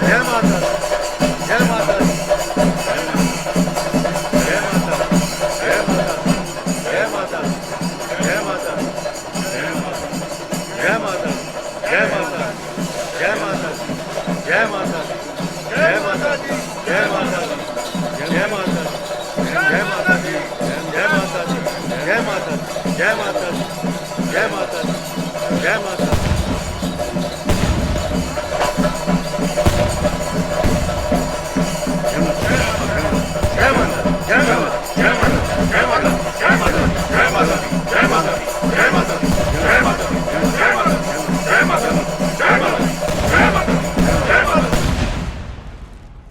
जय माता दी, जय माता दी, जय माता दी, जय माता दी, जय माता दी, जय माता दी, जय माता दी, जय माता दी, जय माता दी, जय माता दी, जय माता दी, जय माता दी, जय माता दी, जय माता दी, जय माता दी, जय माता दी, जय माता दी, जय माता दी, जय माता दी।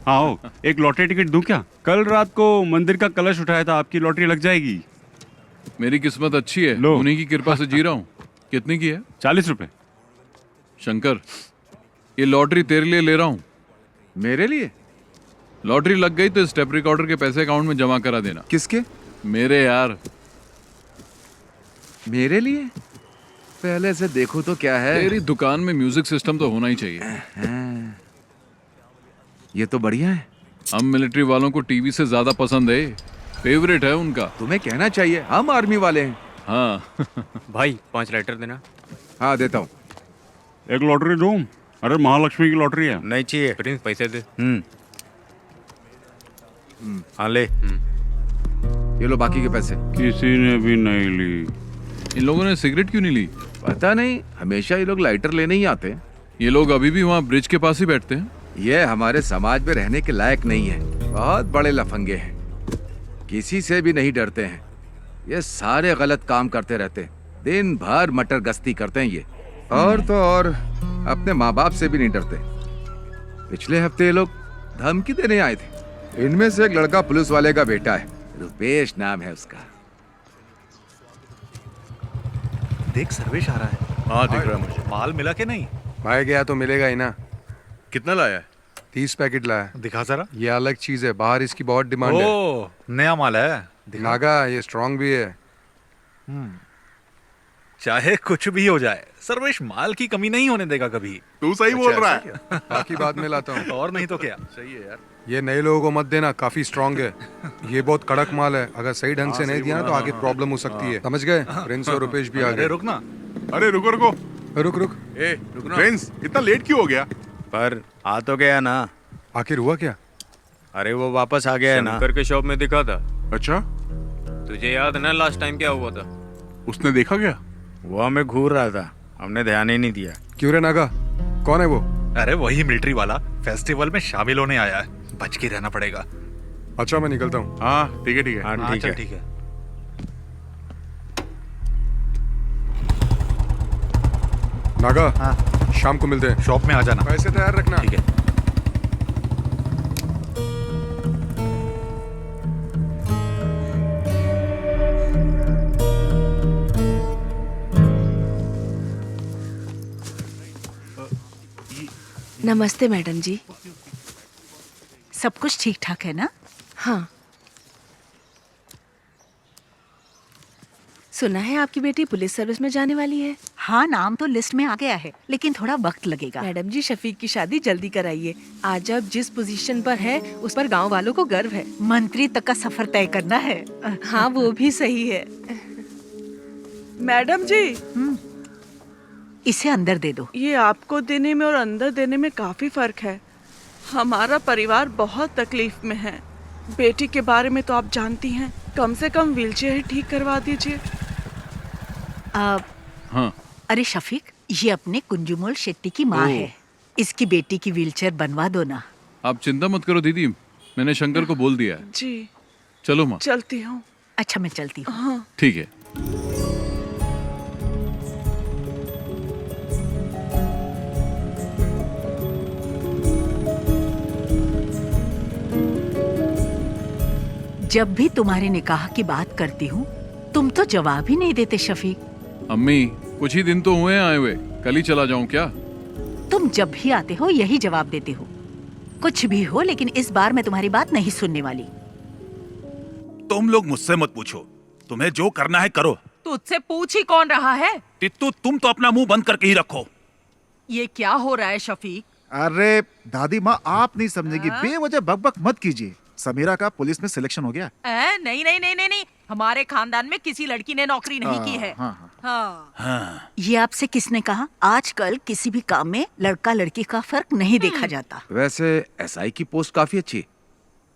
आओ, एक लॉटरी टिकट दूं क्या? कल रात को मंदिर का कलश उठाया था, आपकी लॉटरी लग जाएगी। मेरी किस्मत अच्छी है, लो। उन्हीं की कृपा से जी रहा हूँ। कितनी की है? 40 रुपए। शंकर, ये लॉटरी तेरे लिए ले रहा हूँ। मेरे लिए? लॉटरी लग गई तो स्टेप रिकॉर्डर के पैसे अकाउंट में जमा करा देना। किसके? मेरे यार। मेरे लिए? पहले से देखो तो क्या है। तेरी दुकान में म्यूजिक सिस्टम तो होना ही चाहिए। ये तो बढ़िया है। हम मिलिट्री वालों को टीवी से ज्यादा पसंद है, फेवरेट है उनका। तुम्हें कहना चाहिए, हम आर्मी वाले हैं। हाँ। भाई 5 लाइटर देना। हाँ देता हूँ। एक लॉटरी दूं? अरे महालक्ष्मी की लॉटरी है। नहीं चाहिए। प्रिंस पैसे दे। हाँ ले। ये लो बाकी के पैसे। किसी ने भी नहीं ली। इन लोगों ने सिगरेट क्यों नहीं ली? पता नहीं, हमेशा ये लोग लाइटर लेने ही आते हैं। ये लोग अभी भी वहाँ ब्रिज के पास ही बैठते हैं। ये हमारे समाज में रहने के लायक नहीं है। बहुत बड़े लफंगे हैं, किसी से भी नहीं डरते हैं। ये सारे गलत काम करते रहते हैं, दिन भर मटर गश्ती करते हैं ये। और तो और अपने माँ बाप से भी नहीं डरते। पिछले हफ्ते ये लोग धमकी देने आए थे। इनमें से एक लड़का पुलिस वाले का बेटा है, रुपेश नाम है उसका। देख सर्वेश आ रहा है। हाँ दिख रहा है मुझे। माल मिला के नहीं? भाई गया तो मिलेगा ही ना। कितना लाया है? 30 पैकेट लाया। दिखा जरा। ये अलग चीज है, बाहर इसकी बहुत डिमांड है। ओ नया माल है। दिखा। नागा ये स्ट्रांग भी है। चाहे कुछ भी हो जाए, सर्वेश माल की कमी नहीं होने देगा कभी। तू सही बोल रहा है। बाकी बाद में लाता हूँ। और नहीं तो क्या। सही है यार। ये नए लोगों को मत देना, काफी स्ट्रांग है। ये बहुत कड़क माल है, अगर सही ढंग से नहीं दिया ना तो आगे प्रॉब्लम हो सकती है। समझ गए? प्रिंस और रुपेश भी आ अरे गए। रुक ना। अरे रुको रुको। रुक रुक। ए फ्रेंड्स, इतना लेट क्यों हो गया? पर आ तो गया ना। आखिर हुआ क्या? अरे वो वापस आ गया है ना। शंकर के शॉप में दिखा था। अच्छा, तुझे याद है ना लास्ट टाइम क्या हुआ था? उसने देखा क्या? वो हमें घूर रहा था, हमने ध्यान ही नहीं दिया। क्यों रे नागा, कौन है वो? अरे वही मिलिट्री वाला फेस्टिवल में शामिल होने आया है, बच के रहना पड़ेगा। अच्छा मैं निकलता हूँ। हाँ ठीक है ठीक है। हाँ हाँ ठीक चल है। ठीक है। नागा हाँ शाम को मिलते हैं। शॉप में आ जाना। पैसे तैयार रखना। ठीक है। नमस्ते मैडम जी। सब कुछ ठीक ठाक है ना? हाँ, सुना है आपकी बेटी पुलिस सर्विस में जाने वाली है। हाँ नाम तो लिस्ट में आ गया है, लेकिन थोड़ा वक्त लगेगा। मैडम जी शफीक की शादी जल्दी कराइए। आज अब जिस पोजीशन पर है उस पर गांव वालों को गर्व है। मंत्री तक का सफर तय करना है। हाँ वो भी सही है। मैडम जी इसे अंदर दे दो। ये आपको देने में और अंदर देने में काफी फर्क है। हमारा परिवार बहुत तकलीफ में है। बेटी के बारे में तो आप जानती हैं, कम से कम व्हीलचेयर ही ठीक करवा दीजिए। हाँ। अरे शफीक, ये अपने कुंजुमोल शेट्टी की माँ है। इसकी बेटी की व्हीलचेयर बनवा दो ना। आप चिंता मत करो दीदी, मैंने शंकर को बोल दिया है। जी चलो माँ। चलती हूँ। अच्छा मैं चलती हूँ। हाँ ठीक है। जब भी तुम्हारे निकाह की बात करती हूँ तुम तो जवाब ही नहीं देते शफीक। अम्मी कुछ ही दिन तो हुए हैं आए हुए, कल ही चला जाऊं क्या? तुम जब भी आते हो यही जवाब देते हो। कुछ भी हो, लेकिन इस बार मैं तुम्हारी बात नहीं सुनने वाली। तुम लोग मुझसे मत पूछो, तुम्हें जो करना है करो। तुझसे पूछ ही कौन रहा है? तित्तू तुम तो अपना मुंह बंद करके ही रखो। ये क्या हो रहा है शफीक? अरे दादी माँ, आप नहीं समझेगी, बेवजह बकबक मत कीजिए। समीरा का पुलिस में सिलेक्शन हो गया। नहीं नहीं नहीं नहीं नहीं, हमारे खानदान में किसी लड़की ने नौकरी नहीं की है। हाँ। ये आपसे किसने कहा? आजकल किसी भी काम में लड़का लड़की का फर्क नहीं देखा जाता। वैसे एसआई की पोस्ट काफी अच्छी है।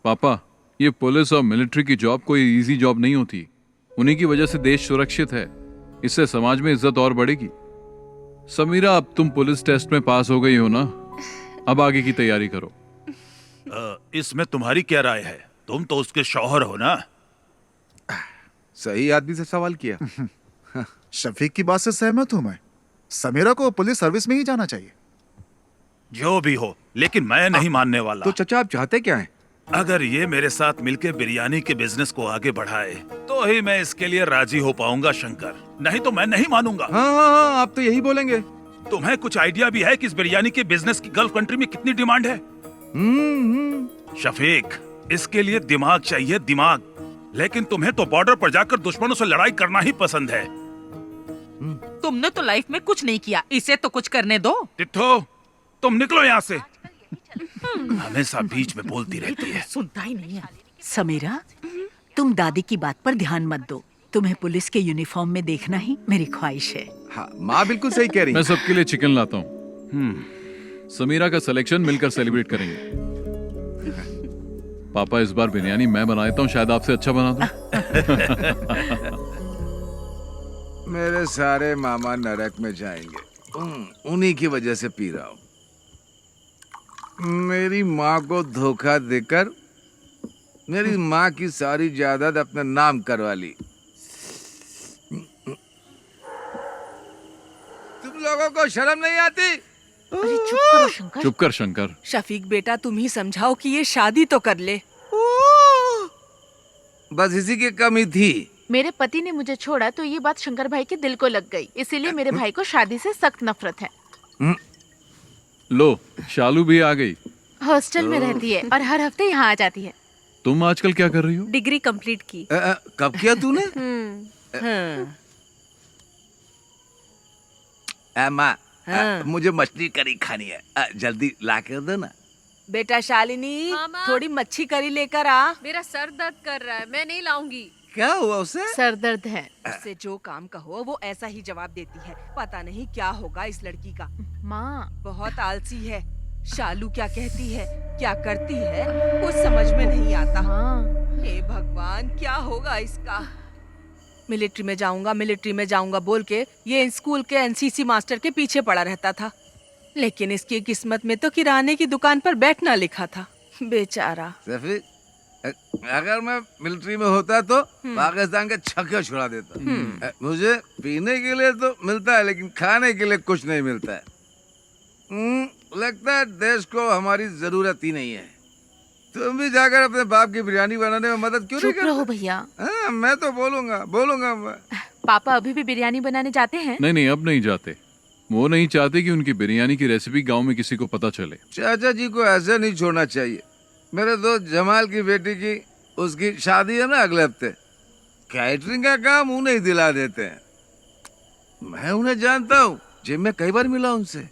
पापा, ये पुलिस और मिलिट्री की जॉब कोई इजी जॉब नहीं होती। उन्हीं की वजह से देश सुरक्षित है। इससे समाज में इज्जत और बढ़ेगी। समीरा, अब तुम पुलिस टेस्ट में पास हो गई हो ना, अब आगे की तैयारी करो। इसमें तुम्हारी क्या राय है? तुम तो उसके शौहर हो ना। सही आदमी से सवाल किया। शफीक की बात से सहमत हूँ मैं। समीरा को पुलिस सर्विस में ही जाना चाहिए। जो भी हो, लेकिन मैं नहीं मानने वाला। तो चचा, आप चाहते क्या हैं? अगर ये मेरे साथ मिलकर बिरयानी के बिजनेस को आगे बढ़ाए तो ही मैं इसके लिए राजी हो पाऊंगा शंकर, नहीं तो मैं नहीं मानूंगा। हाँ, आप तो यही बोलेंगे। तुम्हें कुछ आइडिया भी है कि इस बिरयानी के बिजनेस की गल्फ कंट्री में कितनी डिमांड है? शफीक, इसके लिए दिमाग चाहिए, दिमाग। लेकिन तुम्हें तो बॉर्डर पर जाकर दुश्मनों से लड़ाई करना ही पसंद है। तुमने तो लाइफ में कुछ नहीं किया, इसे तो कुछ करने दो। टिट्ठो, तुम निकलो यहाँ से। हमेशा बीच में बोलती रहती है। सुनता ही नहीं है। समीरा, तुम दादी की बात पर ध्यान मत दो। तुम्हें पुलिस के यूनिफॉर्म में देखना ही मेरी ख्वाहिश है। हाँ, माँ बिल्कुल सही कह रही। मैं सबके लिए चिकन लाता हूँ। समीरा का सिलेक्शन मिलकर सेलिब्रेट करेंगे। पापा, इस बार बिरयानी मैं बनाता हूँ, शायद आपसे अच्छा बना दूं। मेरे सारे मामा नरक में जाएंगे। उन्हीं की वजह से पी रहा हूँ। मेरी माँ को धोखा देकर मेरी माँ की सारी जायदाद अपने नाम करवा ली। तुम लोगों को शर्म नहीं आती? अरे चुप करो शंकर। चुप कर शंकर। शफीक बेटा, तुम ही समझाओ कि ये शादी तो कर ले। बस इसी की कमी थी। मेरे पति ने मुझे छोड़ा तो ये बात शंकर भाई के दिल को लग गई, इसीलिए मेरे भाई को शादी से सख्त नफरत है। लो, शालू भी आ गई। हॉस्टल में रहती है और हर हफ्ते यहाँ आ जाती है। तुम आजकल क्या कर रही हो? डिग्री कंप्लीट की। कब किया तूने? माँ, मुझे मछली करी खानी है। जल्दी ला कर दो ना। बेटा शालिनी, थोड़ी मच्छी करी लेकर आ। मेरा सर दर्द कर रहा है, मैं नहीं लाऊंगी। क्या हुआ उसे? सर दर्द है। उससे जो काम कहो वो ऐसा ही जवाब देती है। पता नहीं क्या होगा इस लड़की का। माँ, बहुत आलसी है। शालू क्या कहती है, क्या करती है, कुछ समझ में नहीं आता। हे भगवान, क्या होगा इसका? मिलिट्री में जाऊंगा बोल के ये स्कूल के एनसीसी मास्टर के पीछे पड़ा रहता था। लेकिन इसकी किस्मत में तो किराने की दुकान पर बैठना लिखा था। बेचारा। अगर मैं मिलिट्री में होता तो पाकिस्तान के छक्के छुड़ा देता। मुझे पीने के लिए तो मिलता है, लेकिन खाने के लिए कुछ नहीं मिलता है। लगता है देश को हमारी जरूरत ही नहीं है। तुम भी जाकर अपने बाप की बिरयानी बनाने में मदद क्यों नहीं करते? चुप रहो भैया। मैं तो बोलूंगा मैं। पापा अभी भी बिरयानी बनाने जाते हैं? नहीं, अब नहीं जाते। वो नहीं चाहते कि उनकी बिरयानी की रेसिपी गांव में किसी को पता चले। चाचा जी को ऐसे नहीं छोड़ना चाहिए। मेरे दोस्त जमाल की बेटी की उसकी शादी है ना अगले हफ्ते। कैटरिंग का काम उन्हें ही दिला देते हैं। मैं उन्हें जानता हूँ, जिम में कई बार मिला उनसे।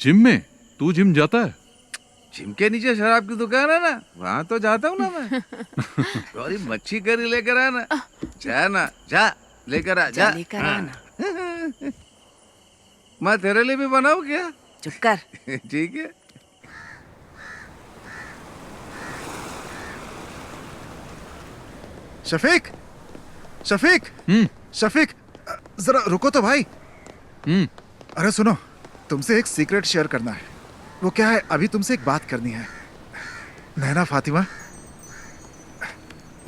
जिम में? तू जिम जाता है? जिम के नीचे शराब की दुकान है ना, वहाँ तो जाता हूँ ना मैं। थोड़ी मच्छी करी लेकर आना। जा लेकर आ जा। लेकर आना। मैं तेरे लिए भी बनाऊँ क्या? चुप कर। ठीक है। शफीक, जरा रुको तो भाई। अरे सुनो, तुमसे एक सीक्रेट शेयर करना है। वो क्या है, अभी तुमसे एक बात करनी है। नैना फातिमा,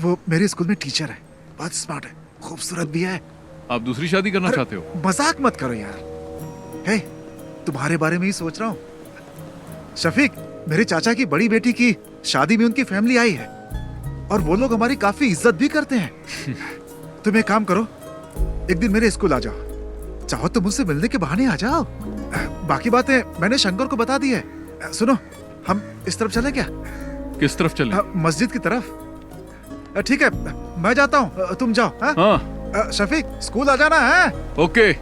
वो मेरे स्कूल में टीचर है, बहुत स्मार्ट है, खूबसूरत भी है। आप दूसरी शादी करना चाहते हो? मजाक मत करो यार। हे, तुम्हारे बारे में ही सोच रहा हूँ। शफीक, मेरे चाचा की बड़ी बेटी की शादी में उनकी फैमिली आई है और वो लोग हमारी काफी इज्जत भी करते हैं। तुम एक काम करो, एक दिन मेरे स्कूल आ जाओ। चाहो तो मुझसे मिलने के बहाने आ जाओ। बाकी बातें मैंने शंकर को बता दी है। सुनो, हम इस तरफ चले क्या? किस तरफ चले? मस्जिद की तरफ। ठीक है, मैं जाता हूँ, तुम जाओ। हाँ? शफीक, स्कूल आ जाना है। ओके।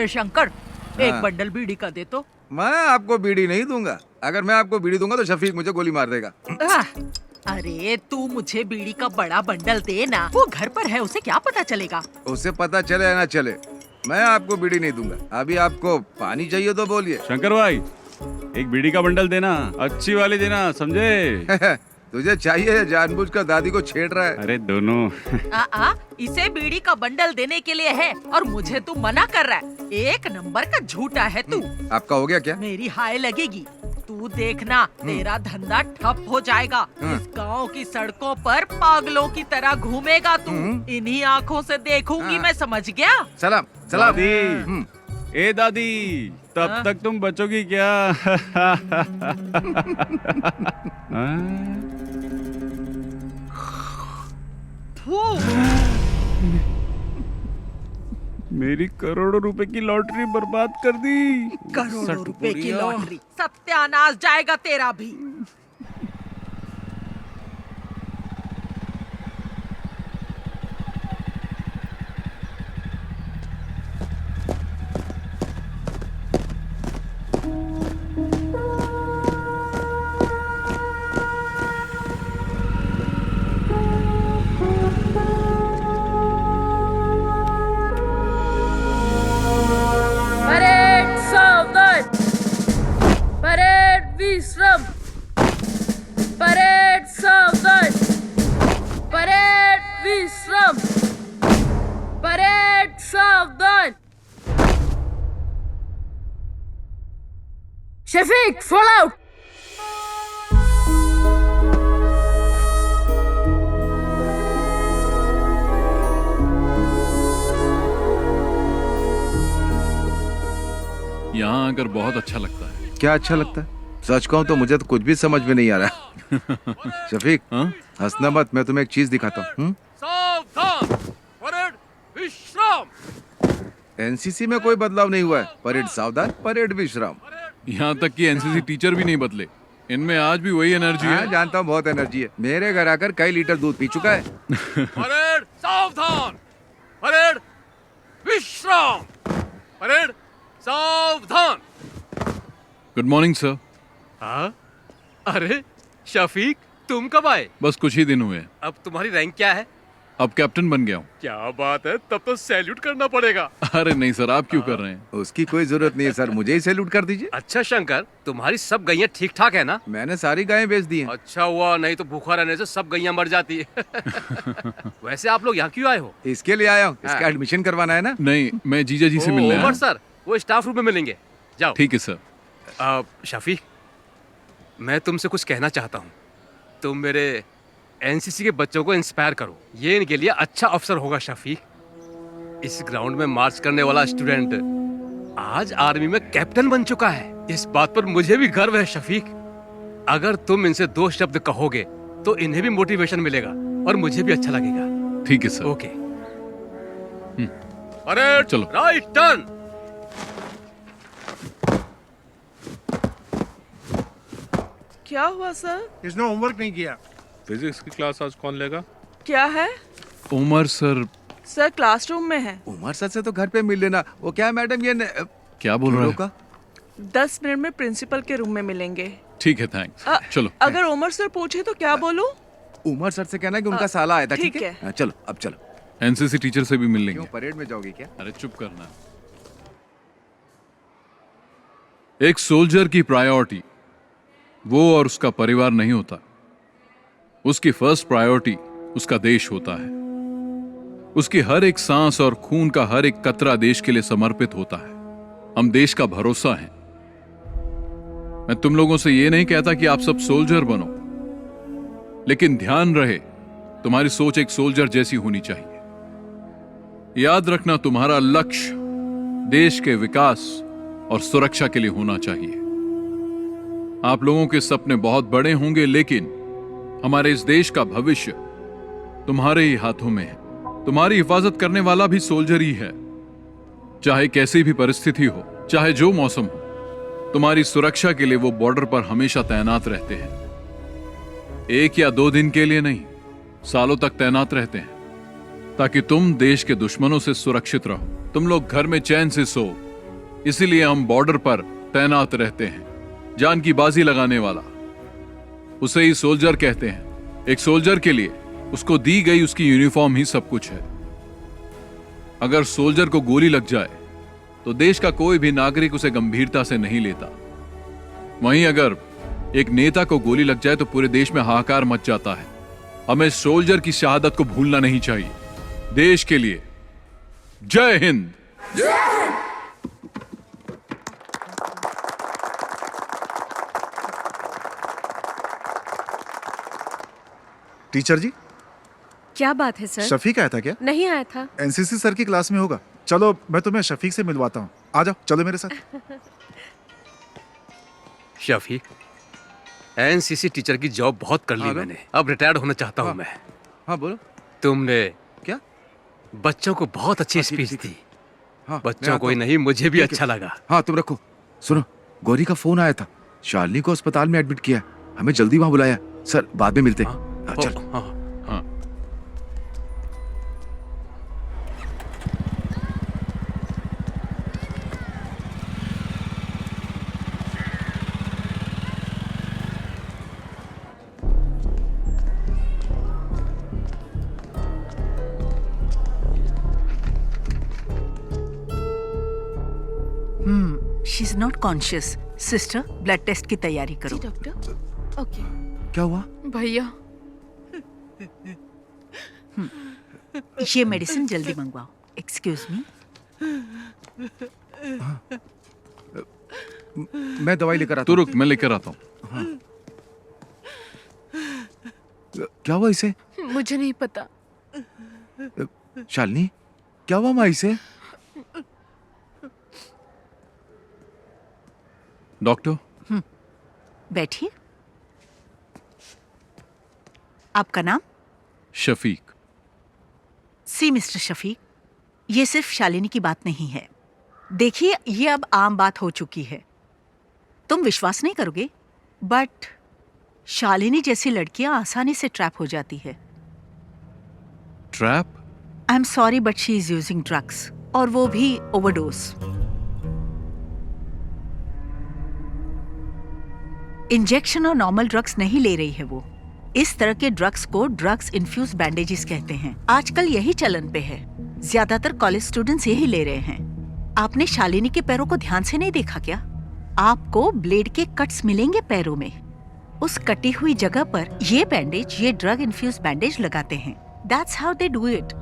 शंकर, एक हाँ। बंडल बीड़ी का दे तो। मैं आपको बीड़ी नहीं दूंगा। अगर मैं आपको बीड़ी दूंगा तो शफीक मुझे गोली मार देगा। अरे तू मुझे बीड़ी का बड़ा बंडल दे ना, वो घर पर है, उसे क्या पता चलेगा। उसे पता चले या ना चले, मैं आपको बीड़ी नहीं दूंगा। अभी आपको पानी चाहिए तो बोलिए। शंकर भाई, एक बीड़ी का बंडल देना, अच्छी वाली देना, समझे? तुझे चाहिए या जानबूझकर दादी को छेड़ रहा है? अरे दोनों। इसे बीड़ी का बंडल देने के लिए है और मुझे तू मना कर रहा है। एक नंबर का झूठा है तू। आपका हो गया क्या? मेरी हाय लगेगी। तू देखना, तेरा धंधा ठप हो जाएगा। इस गांव की सड़कों पर पागलों की तरह घूमेगा तू। इन्हीं आँखों से देखूंगी मैं, समझ गया? सलाम सलाम। दादी, ए दादी, तब तक तुम बचोगी क्या? मेरी करोड़ों रुपए की लॉटरी बर्बाद कर दी। करोड़ों रुपए की लॉटरी, सत्यानाश जाएगा तेरा भी। परेड सावधान, परेड विश्राम, परेड सावधान, परेड विश्राम, परेड सावधान। Shafiq fall out. यहाँ आकर बहुत अच्छा लगता है। क्या अच्छा लगता है? सच कहूँ तो मुझे तो कुछ भी समझ में नहीं आ रहा। शफीक, हंसना मत, मैं तुम्हें एक चीज दिखाता हूँ। सावधान, परेड विश्राम। एनसीसी में कोई बदलाव नहीं हुआ है। परेड सावधान, परेड विश्राम। यहाँ तक कि एनसीसी टीचर भी नहीं बदले, इनमें आज भी वही एनर्जी है। जानता हूँ, बहुत एनर्जी है। मेरे घर आकर कई लीटर दूध पी चुका है। परेड सावधान, परेड विश्राम, परेड सावधान। Good morning sir. हाँ? अरे शफीक, तुम कब आए? बस कुछ ही दिन हुए। अब तुम्हारी रैंक क्या है? अब कैप्टन बन गया हूँ। क्या बात है, तब तो सैल्यूट करना पड़ेगा। अरे नहीं सर, आप क्यों कर रहे हैं? उसकी कोई जरूरत नहीं है सर, मुझे ही सैल्यूट कर दीजिए। अच्छा शंकर, तुम्हारी सब गैया ठीक ठाक है ना? मैंने सारी गायें बेच दी हैं। अच्छा हुआ, नहीं तो भूखा रहने से सब गैया मर जाती है। वैसे आप लोग यहाँ क्यों आए हो? इसके लिए आया हूँ, इसका एडमिशन करवाना है ना। नहीं, मैं जीजा जी से मिलने आया उमर हूँ। सर, वो स्टाफ रूम में मिलेंगे, जाओ। ठीक है सर। शफीक, मैं तुमसे कुछ कहना चाहता हूँ। तुम मेरे एनसीसी के बच्चों को इंस्पायर करो, ये इनके लिए अच्छा अवसर होगा। शफीक, इस ग्राउंड में मार्च करने वाला स्टूडेंट आज आर्मी में कैप्टन बन चुका है। इस बात पर मुझे भी गर्व है शफीक। अगर तुम इनसे 2 शब्द कहोगे तो इन्हें भी मोटिवेशन मिलेगा और मुझे भी अच्छा लगेगा। ठीक है सर। ओके। अरे चलो। Right turn. क्या हुआ सर? इसने होमवर्क नहीं किया। फिजिक्स की क्लास आज कौन लेगा? क्या है? उमर सर। सर क्लासरूम में है। उमर सर से तो घर पे मिल लेना। वो क्या मैडम, ये क्या बोल रहा है? 10 मिनट में प्रिंसिपल के रूम में मिलेंगे। ठीक है, थैंक्स। चलो। अगर उमर सर पूछे तो क्या बोलूं? उमर सर से कहना कि उनका साला आया था। ठीक है। हाँ, चलो अब चलो। एनसीसी टीचर से भी मिल लेंगे। क्यों, परेड में जाओगे क्या? अरे चुप करना। एक सोल्जर की प्रायोरिटी वो और उसका परिवार नहीं होता। उसकी फर्स्ट प्रायोरिटी उसका देश होता है। उसकी हर एक सांस और खून का हर एक कतरा देश के लिए समर्पित होता है। हम देश का भरोसा हैं। मैं तुम लोगों से ये नहीं कहता कि आप सब सोल्जर बनो, लेकिन ध्यान रहे तुम्हारी सोच एक सोल्जर जैसी होनी चाहिए। याद रखना, तुम्हारा लक्ष्य देश के विकास और सुरक्षा के लिए होना चाहिए। आप लोगों के सपने बहुत बड़े होंगे, लेकिन हमारे इस देश का भविष्य तुम्हारे ही हाथों में है। तुम्हारी हिफाजत करने वाला भी सोल्जर ही है। चाहे कैसी भी परिस्थिति हो, चाहे जो मौसम हो, तुम्हारी सुरक्षा के लिए वो बॉर्डर पर हमेशा तैनात रहते हैं। 1 या 2 दिन के लिए नहीं, सालों तक तैनात रहते हैं, ताकि तुम देश के दुश्मनों से सुरक्षित रहो। तुम लोग घर में चैन से सो, इसीलिए हम बॉर्डर पर तैनात रहते हैं। जान की बाजी लगाने वाला, उसे ही सोल्जर कहते हैं। एक सोल्जर के लिए उसको दी गई उसकी यूनिफॉर्म ही सब कुछ है। अगर सोल्जर को गोली लग जाए तो देश का कोई भी नागरिक उसे गंभीरता से नहीं लेता। वहीं अगर एक नेता को गोली लग जाए तो पूरे देश में हाहाकार मच जाता है। हमें सोल्जर की शहादत को भूलना नहीं चाहिए। देश के लिए जय हिंद। टीचर जी, क्या बात है सर? शफीक आया था क्या? नहीं आया था। एनसीसी सर की क्लास में होगा। चलो मैं तुम्हें शफीक से मिलवाता हूँ। आ जाओ, चलो मेरे साथ। शफीक, एनसीसी टीचर की जॉब बहुत कर ली मैंने, अब रिटायर्ड होना चाहता हूँ मैं। हाँ बोलो। तुमने क्या बच्चों को बहुत अच्छी स्पीच दी। बच्चों को ही नहीं, मुझे भी अच्छा लगा। हाँ तुम रखो। सुनो, गौरी का फोन आया था। शालिनी को अस्पताल में एडमिट किया, हमें जल्दी वहां बुलाया। सर बाद में मिलते हैं। चल। हाँ। She is not conscious. Sister, blood test की तैयारी करो। जी डॉक्टर। ओके। क्या हुआ? भैया, ये मेडिसिन जल्दी मंगवाओ। Excuse me. मैं दवाई लेकर आता तू रुक, मैं लेकर आता हूँ। हाँ। क्या हुआ इसे? मुझे नहीं पता। शालिनी, क्या हुआ माँ इसे? डॉक्टर। बैठिए। आपका नाम? शफीक। सी मिस्टर शफीक, ये सिर्फ शालिनी की बात नहीं है। देखिए, ये अब आम बात हो चुकी है। तुम विश्वास नहीं करोगे, बट शालिनी जैसी लड़कियां आसानी से ट्रैप हो जाती है। Trap? I am sorry but she is using drugs, और वो भी ओवरडोज। इंजेक्शन और नॉर्मल ड्रग्स नहीं ले रही है वो। इस तरह के ड्रग्स को ड्रग्स इन्फ्यूज बैंडेजेस कहते हैं। आजकल यही चलन पे है। ज्यादातर कॉलेज स्टूडेंट्स यही ले रहे हैं। आपने शालिनी के पैरों को ध्यान से नहीं देखा क्या? आपको ब्लेड के कट्स मिलेंगे पैरों में। उस कटी हुई जगह पर ये बैंडेज, ये ड्रग इन्फ्यूज बैंडेज लगाते हैं। That's how they do it.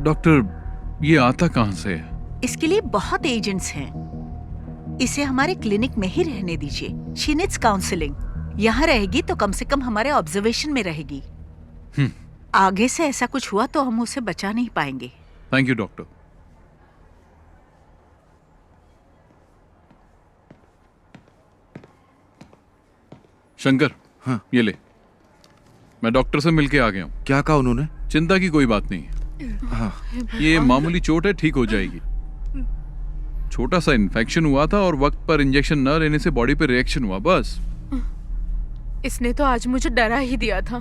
Doctor, ये आता कहाँ से है? इसके लिए बहुत एजेंट्स हैं। इसे हमारे क्लिनिक में ही रहने दीजिए। She needs counselling. यहाँ रहेगी तो कम से कम हमारे ऑब्जर्वेशन में रहेगी। आगे से ऐसा कुछ हुआ तो हम उसे बचा नहीं पाएंगे। Thank you doctor. शंकर, हाँ ये ले। मैं डॉक्टर से मिलके आ गया हूँ। क्या कहा उन्होंने? चिंता की कोई बात नहीं है। हाँ। ये मामूली चोट है, ठीक हो जाएगी। छोटा सा इन्फेक्शन हुआ था और वक्त पर इंजेक्शन न लेने से बॉडी पे रिएक्शन हुआ, बस। इसने तो आज मुझे डरा ही दिया था।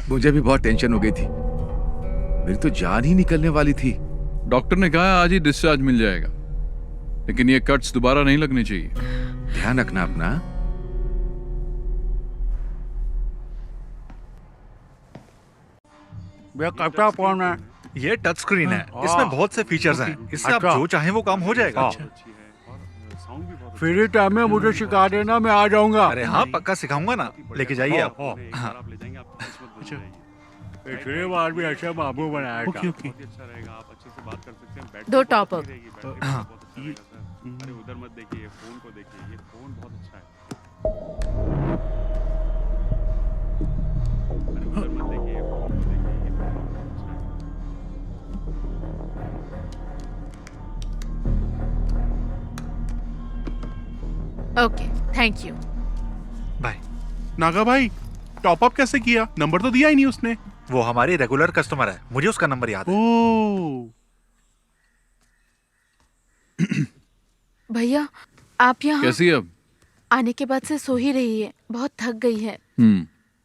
मुझे भी बहुत टेंशन हो गई थी। मेरी तो जान ही निकलने वाली थी। डॉक्टर ने कहा आज ही डिस्चार्ज मिल जाएगा, लेकिन ये कट्स दोबारा नहीं लगने चाहिए। ध्यान रखना अपना। कैप्टा फोन है। ये टच स्क्रीन है, इसमें बहुत से फीचर्स हैं। इससे आप जो चाहें वो काम हो जाएगा। फ्री टाइम में मुझे सिखा देना, मैं आ जाऊंगा। अरे हाँ, पक्का सिखाऊंगा ना, लेके जाइए आप। हाँ। पिछली बार भी ऐसे बाबू बनाया था। दो टॉप अप। अरे उधर मत देखिए, फोन को देखिए, ये फोन बहुत अच्छा है। अरे उधर मत देखिए, फोन को देखिए, ये फोन बहुत अच्छा है। Okay, thank you. Bye. Naga भाई, टॉप अप कैसे किया? नंबर तो दिया ही नहीं उसने। वो हमारी रेगुलर कस्टमर है, मुझे उसका नंबर याद है। ओह। भैया, आप यहाँ कैसी है अब? आने के बाद से सो ही रही है, बहुत थक गई है।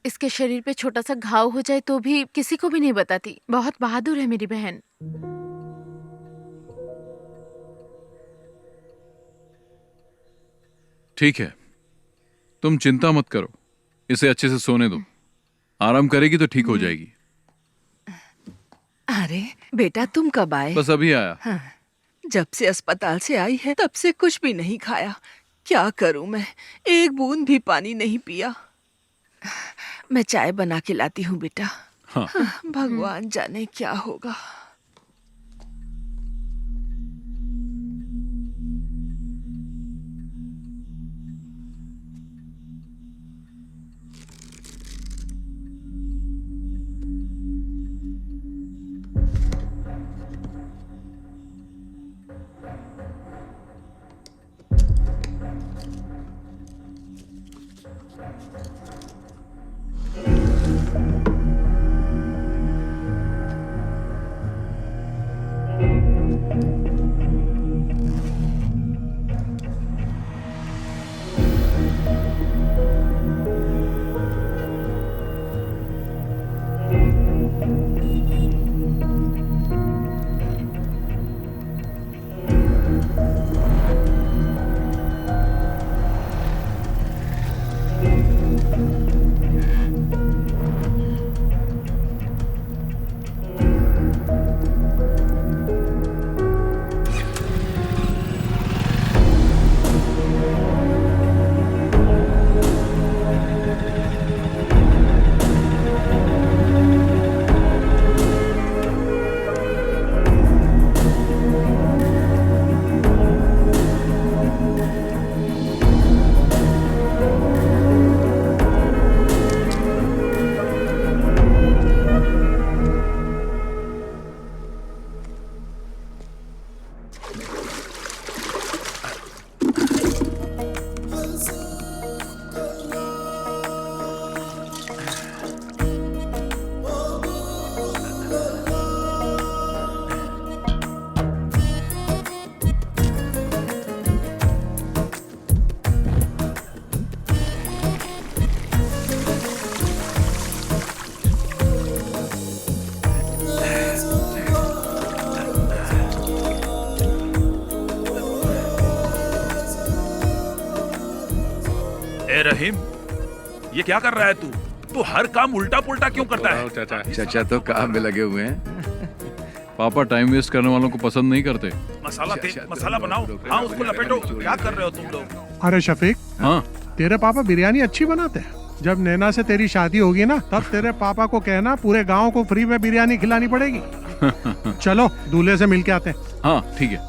इसके शरीर पे छोटा सा घाव हो जाए तो भी किसी को भी नहीं बताती। बहुत बहादुर है मेरी बहन। ठीक है, तुम चिंता मत करो, इसे अच्छे से सोने दो। आराम करेगी तो ठीक हो जाएगी। अरे बेटा, तुम कब आए? बस अभी आया। हाँ, जब से अस्पताल से आई है तब से कुछ भी नहीं खाया। क्या करूं मैं, एक बूंद भी पानी नहीं पिया। मैं चाय बना के लाती हूँ बेटा। हाँ। भगवान जाने क्या होगा। रहीम, ये क्या कर रहा है तू? तू हर काम उल्टा पुल्टा क्यों करता है? चाचा तो काम में लगे हुए हैं। पापा टाइम वेस्ट करने वालों को पसंद नहीं करते। मसाला बनाओ। हाँ, उसको लपेटो। क्या कर रहे हो तुम लोग? अरे शफीक, हाँ, तेरे पापा बिरयानी अच्छी बनाते हैं। जब नैना से तेरी शादी होगी ना, तब तेरे पापा को कहना पूरे गांव को फ्री में बिरयानी खिलानी पड़ेगी। चलो दूल्हे से मिल के आते हैं। हाँ ठीक है।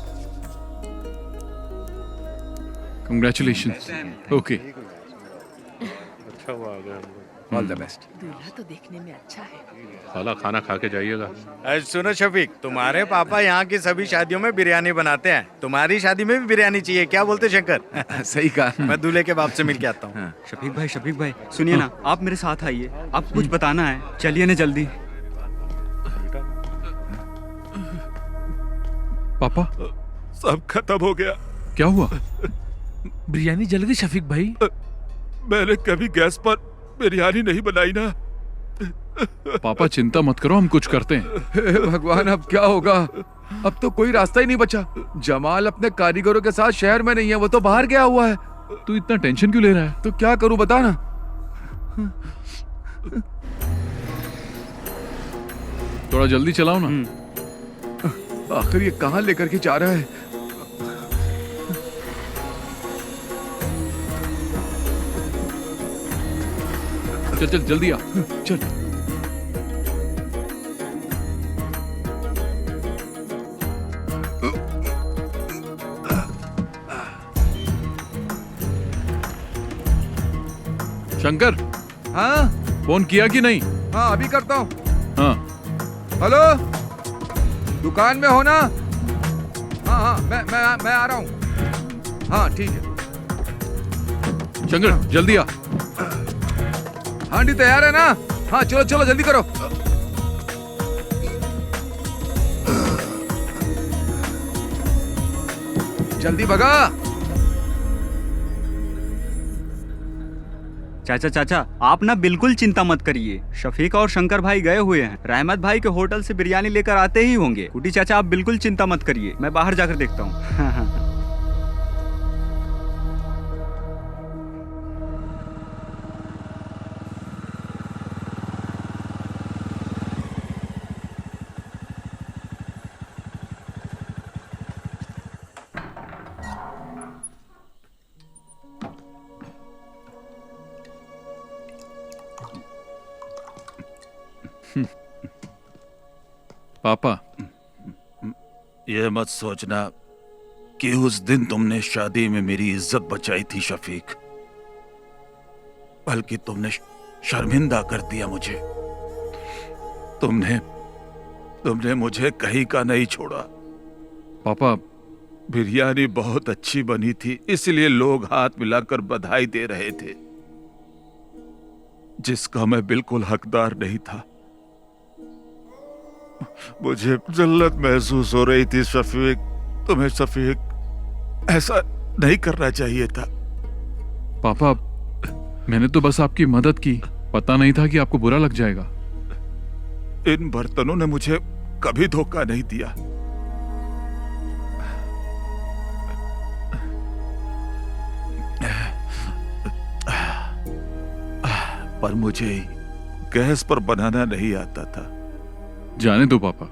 कंग्रेचुलेशंस। ओके, अच्छा हुआ आ गया। All the best. दूल्हा तो देखने में अच्छा है। साला खाना खा के जाइएगा। सुनो शफीक, तुम्हारे पापा यहाँ की सभी शादियों में बिरयानी बनाते हैं। तुम्हारी शादी में भी बिरयानी चाहिए, क्या बोलते शंकर? सही कहा। मैं दूल्हे के बाप से मिल के आता हूँ। शफीक भाई सुनिए ना, आप मेरे साथ आइए, आपको कुछ बताना है। चलिए ना जल्दी। पापा, सब खत्म हो गया। क्या हुआ? बिरयानी जल गई शफीक भाई। मैंने कभी गैस पर बिरयानी नहीं बनाई ना। पापा चिंता मत करो, हम कुछ करते हैं। हे भगवान, अब क्या होगा? अब तो कोई रास्ता ही नहीं बचा। जमाल अपने कारीगरों के साथ शहर में नहीं है, वो तो बाहर गया हुआ है। तू इतना टेंशन क्यों ले रहा है? तो क्या करूं बता ना। थोड़ा जल्दी चलाओ ना। आखिर ये कहाँ लेकर के जा रहा है? चल चल जल्दी आ। चल। शंकर, हाँ फोन किया कि नहीं? हाँ अभी करता हूँ। हाँ हेलो, दुकान में हो ना? हाँ हाँ, मैं आ रहा हूँ। हाँ ठीक है। शंकर जल्दी आ। हांडी तैयार है ना? हाँ चलो चलो जल्दी करो। जल्दी भगा। चाचा आप ना बिल्कुल चिंता मत करिए। शफीक और शंकर भाई गए हुए हैं, रहमत भाई के होटल से बिरयानी लेकर आते ही होंगे। कुटी चाचा आप बिल्कुल चिंता मत करिए, मैं बाहर जाकर देखता हूँ। पापा, ये मत सोचना कि उस दिन तुमने शादी में मेरी इज्जत बचाई थी शफीक, बल्कि तुमने शर्मिंदा कर दिया मुझे। तुमने मुझे कहीं का नहीं छोड़ा। पापा, बिरयानी बहुत अच्छी बनी थी, इसलिए लोग हाथ मिलाकर बधाई दे रहे थे, जिसका मैं बिल्कुल हकदार नहीं था। मुझे जल्लत महसूस हो रही थी शफीक। तुम्हें शफीक ऐसा नहीं करना चाहिए था। पापा, मैंने तो बस आपकी मदद की, पता नहीं था कि आपको बुरा लग जाएगा। इन बर्तनों ने मुझे कभी धोखा नहीं दिया। पर मुझे गैस पर बनाना नहीं आता था। जाने दो पापा,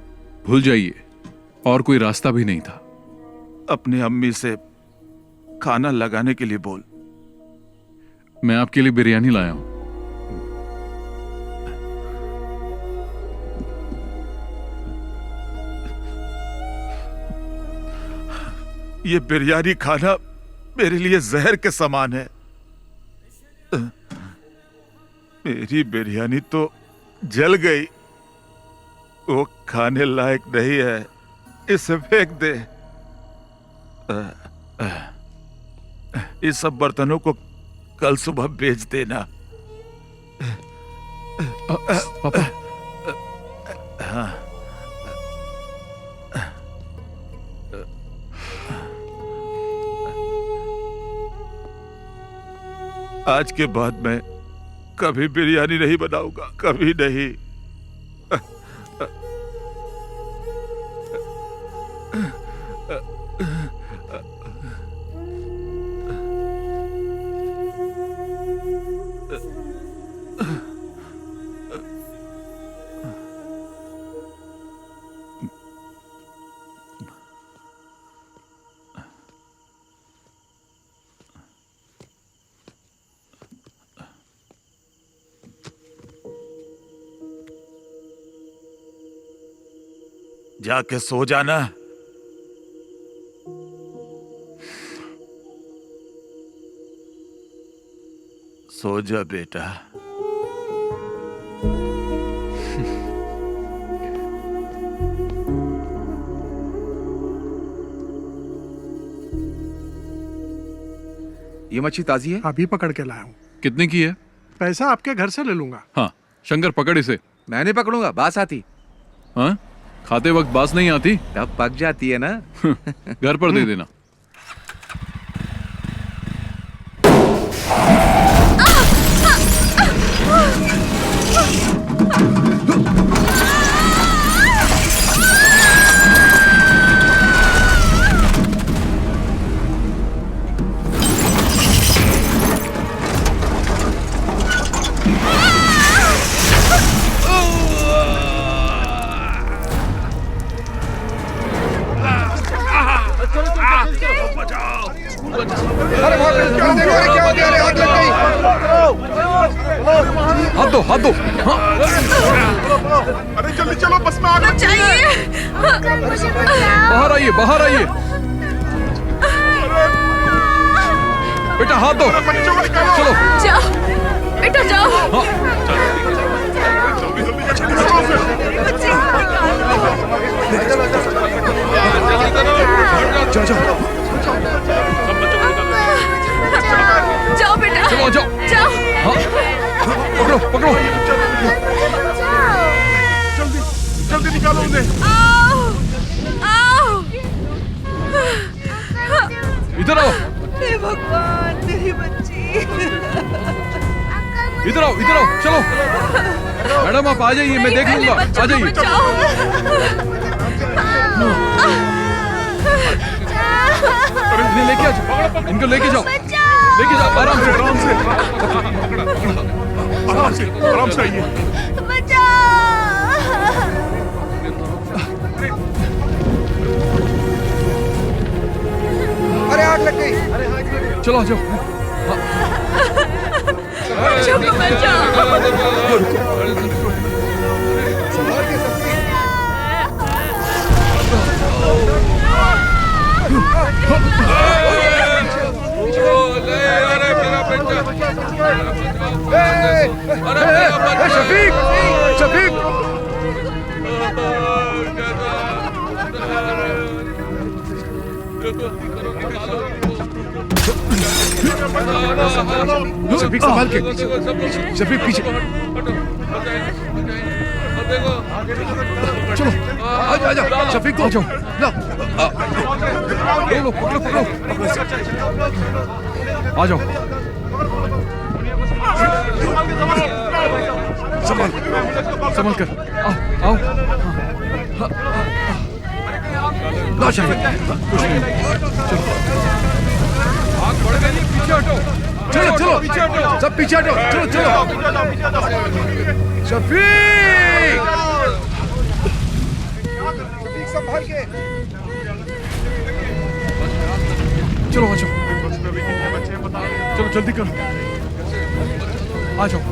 भूल जाइए, और कोई रास्ता भी नहीं था। अपने अम्मी से खाना लगाने के लिए बोल। मैं आपके लिए बिरयानी लाया हूं। ये बिरयानी खाना मेरे लिए जहर के समान है। मेरी बिरयानी तो जल गई, वो खाने लायक नहीं है, इसे फेंक दे। इस सब बर्तनों को कल सुबह बेच देना। पापा, हाँ। आज के बाद मैं कभी बिरयानी नहीं बनाऊंगा, कभी नहीं। जाके सो जाना। सो जा बेटा। ये मच्छी ताजी है? अभी पकड़ के लाया हूँ। कितने की है? पैसा आपके घर से ले लूंगा। हाँ, शंकर पकड़ इसे। मैं नहीं पकड़ूंगा, बास आती। हाँ, खाते वक्त बास नहीं आती? तब पक जाती है ना। घर पर दे देना। हाथ दो, हाथ दो। हाँ। अरे जल्दी चलो, बस में आग लग गई है। बाहर आइए, बाहर आइए। बेटा हाथ दो। चलो जाओ बेटा, जाओ। हाँ। जाओ जाओ जाओ बेटा, चलो जाओ जाओ। हाँ। पकड़ो पकड़ो। जल्दी जल्दी निकालो उन्हें। आओ आओ। इधर आओ, हे भगवान, मेरी बच्ची। इधर आओ, इधर आओ। चलो मैडम, आप आ जाइए, मैं देख लूंगा। आ जाइए। इन्हें लेके आ जाओ, इनको लेके जाओ, लेके जाओ। आराम से, आराम से, आराम से, आराम से आइए। अरे आग लग गई। चलो आ जाओ। बच्चों को बचाओ। शफीक संभाल के। शफीक पीछे। चलो आजा शफीक को। लो पकड़ो। आ जाओ। संभल कर। आओ। लो शफीक। कुछ नहीं। चलो सब पीछे हटो। चलो शफीक संभाल के। चलो आ जाओ। चलो जल्दी करो। आ जाओ।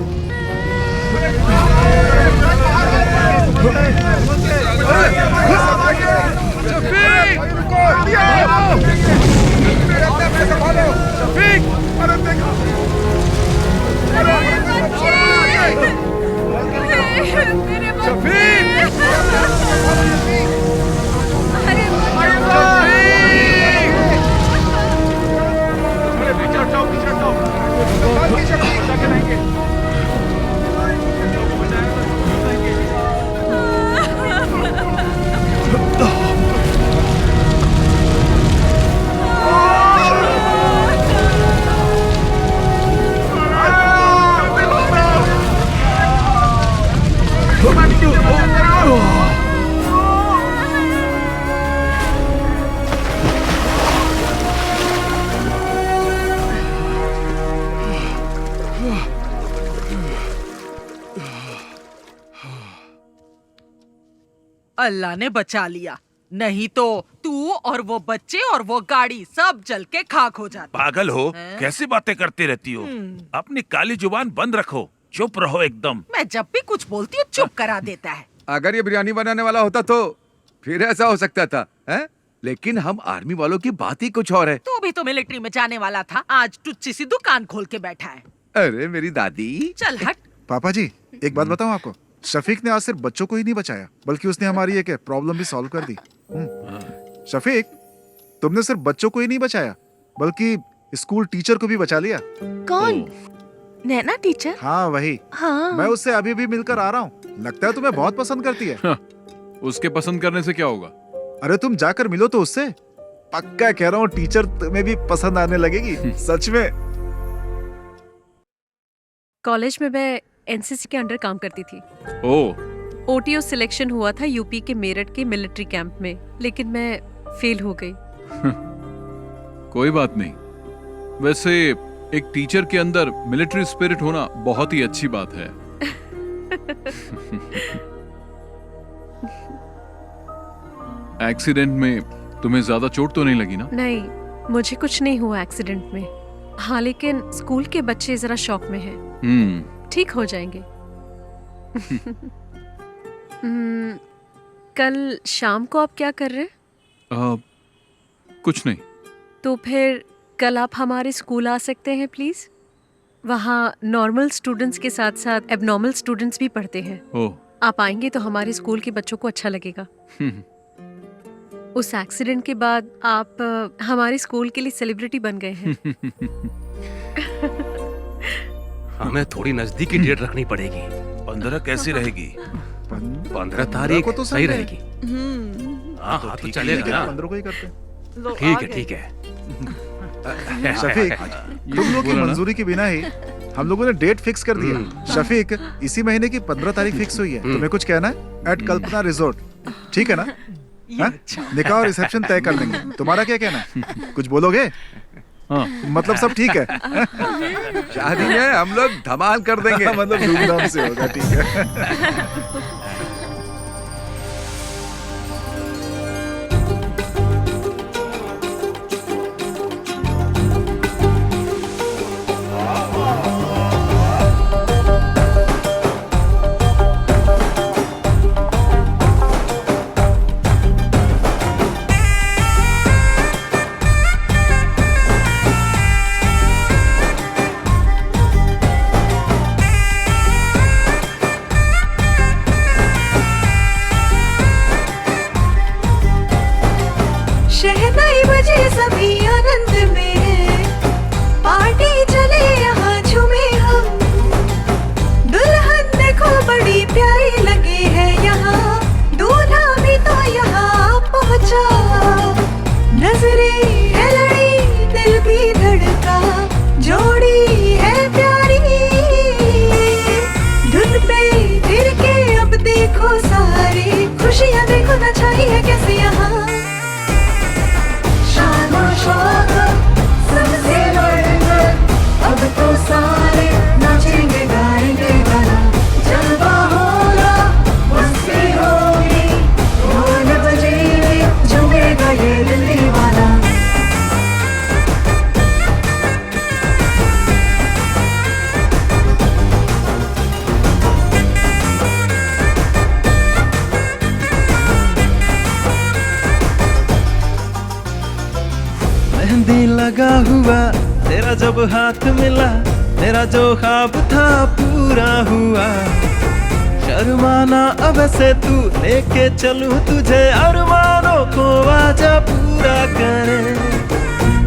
शफीक अरे देखो। अल्लाह ने बचा लिया, नहीं तो तू और वो बच्चे और वो गाड़ी सब जल के खाक हो जाते। पागल हो, कैसी बातें करती रहती हो? अपनी काली जुबान बंद रखो, चुप रहो एकदम। मैं जब भी कुछ बोलती हूँ चुप करा देता है। अगर ये बिरयानी बनाने वाला होता तो फिर ऐसा हो सकता था, हैं? लेकिन हम आर्मी वालों की बात ही कुछ और है। तू भी तो मिलिट्री में जाने वाला था, आज टुच्ची सी दुकान खोल के बैठा है। अरे मेरी दादी। चल हट। पापा जी एक बात बताऊं आपको, शफीक ने आज सिर्फ बच्चों को ही नहीं बचाया बल्कि उसने हमारी एक प्रॉब्लम भी सॉल्व कर दी। शफीक तुमने सिर्फ बच्चों को ही नहीं बचाया बल्कि स्कूल टीचर को भी बचा लिया। कौन? नैना टीचर? हाँ वही। हाँ। मैं उससे अभी भी मिलकर आ रहा हूँ, लगता है तुम्हें बहुत पसंद करती है। उसके पसंद करने से क्या होगा? अरे तुम जाकर मिलो तो उससे, पक्का कह रहा हूँ टीचर तुम्हें भी पसंद आने लगेगी। सच में। कॉलेज में मैं एनसीसी के अंडर काम करती थी। ओटीओ सिलेक्शन हुआ था यूपी के मेरठ के मिलिट्री कैंप में, लेकिन मैं फेल हो गई। कोई बात नहीं। वैसे एक टीचर के अंदर मिलिट्री स्पिरिट होना बहुत ही अच्छी बात है। एक्सीडेंट में तुम्हें ज्यादा चोट तो नहीं लगी ना? नहीं, मुझे कुछ नहीं हुआ एक्सीडेंट में। हाँ, लेकिन स्कूल के बच्चे जरा शॉक में हैं। ठीक हो जाएंगे। कल शाम को आप क्या कर रहे हैं? कुछ नहीं। तो फिर कल आप हमारे स्कूल आ सकते हैं प्लीज? वहाँ नॉर्मल स्टूडेंट्स के साथ साथ एबनॉर्मल स्टूडेंट्स भी पढ़ते हैं। आप आएंगे तो हमारे स्कूल के बच्चों को अच्छा लगेगा। उस एक्सीडेंट के बाद आप हमारे स्कूल के लिए सेलिब्रिटी बन गए हैं। हमें थोड़ी नजदीकी डेट रखनी पड़ेगी। 15 कैसी रहेगी? 15 तारीख तो सही रहेगी। हाँ तो चलेगा ना। 15 को ही करते। ठीक है। शफीक तुम लोग की मंजूरी के बिना ही हम लोगों ने डेट फिक्स कर दिया। शफीक इसी महीने की 15 तारीख फिक्स हुई है। तुम्हें कुछ कहना है? एट कल्पना रिजोर्ट, ठीक है ना? निकाह और रिसेप्शन तय कर लेंगे। तुम्हारा क्या कहना है? कुछ बोलोगे? मतलब सब ठीक है? शादी में हम लोग धमाल कर देंगे। मतलब धूमधाम से होगा, ठीक है। हुआ, तेरा जब हाथ मिला, मेरा जो ख्वाब था पूरा हुआ। शर्माना अब से तू, लेके चलूं तुझे अरमानों को आजा पूरा करे।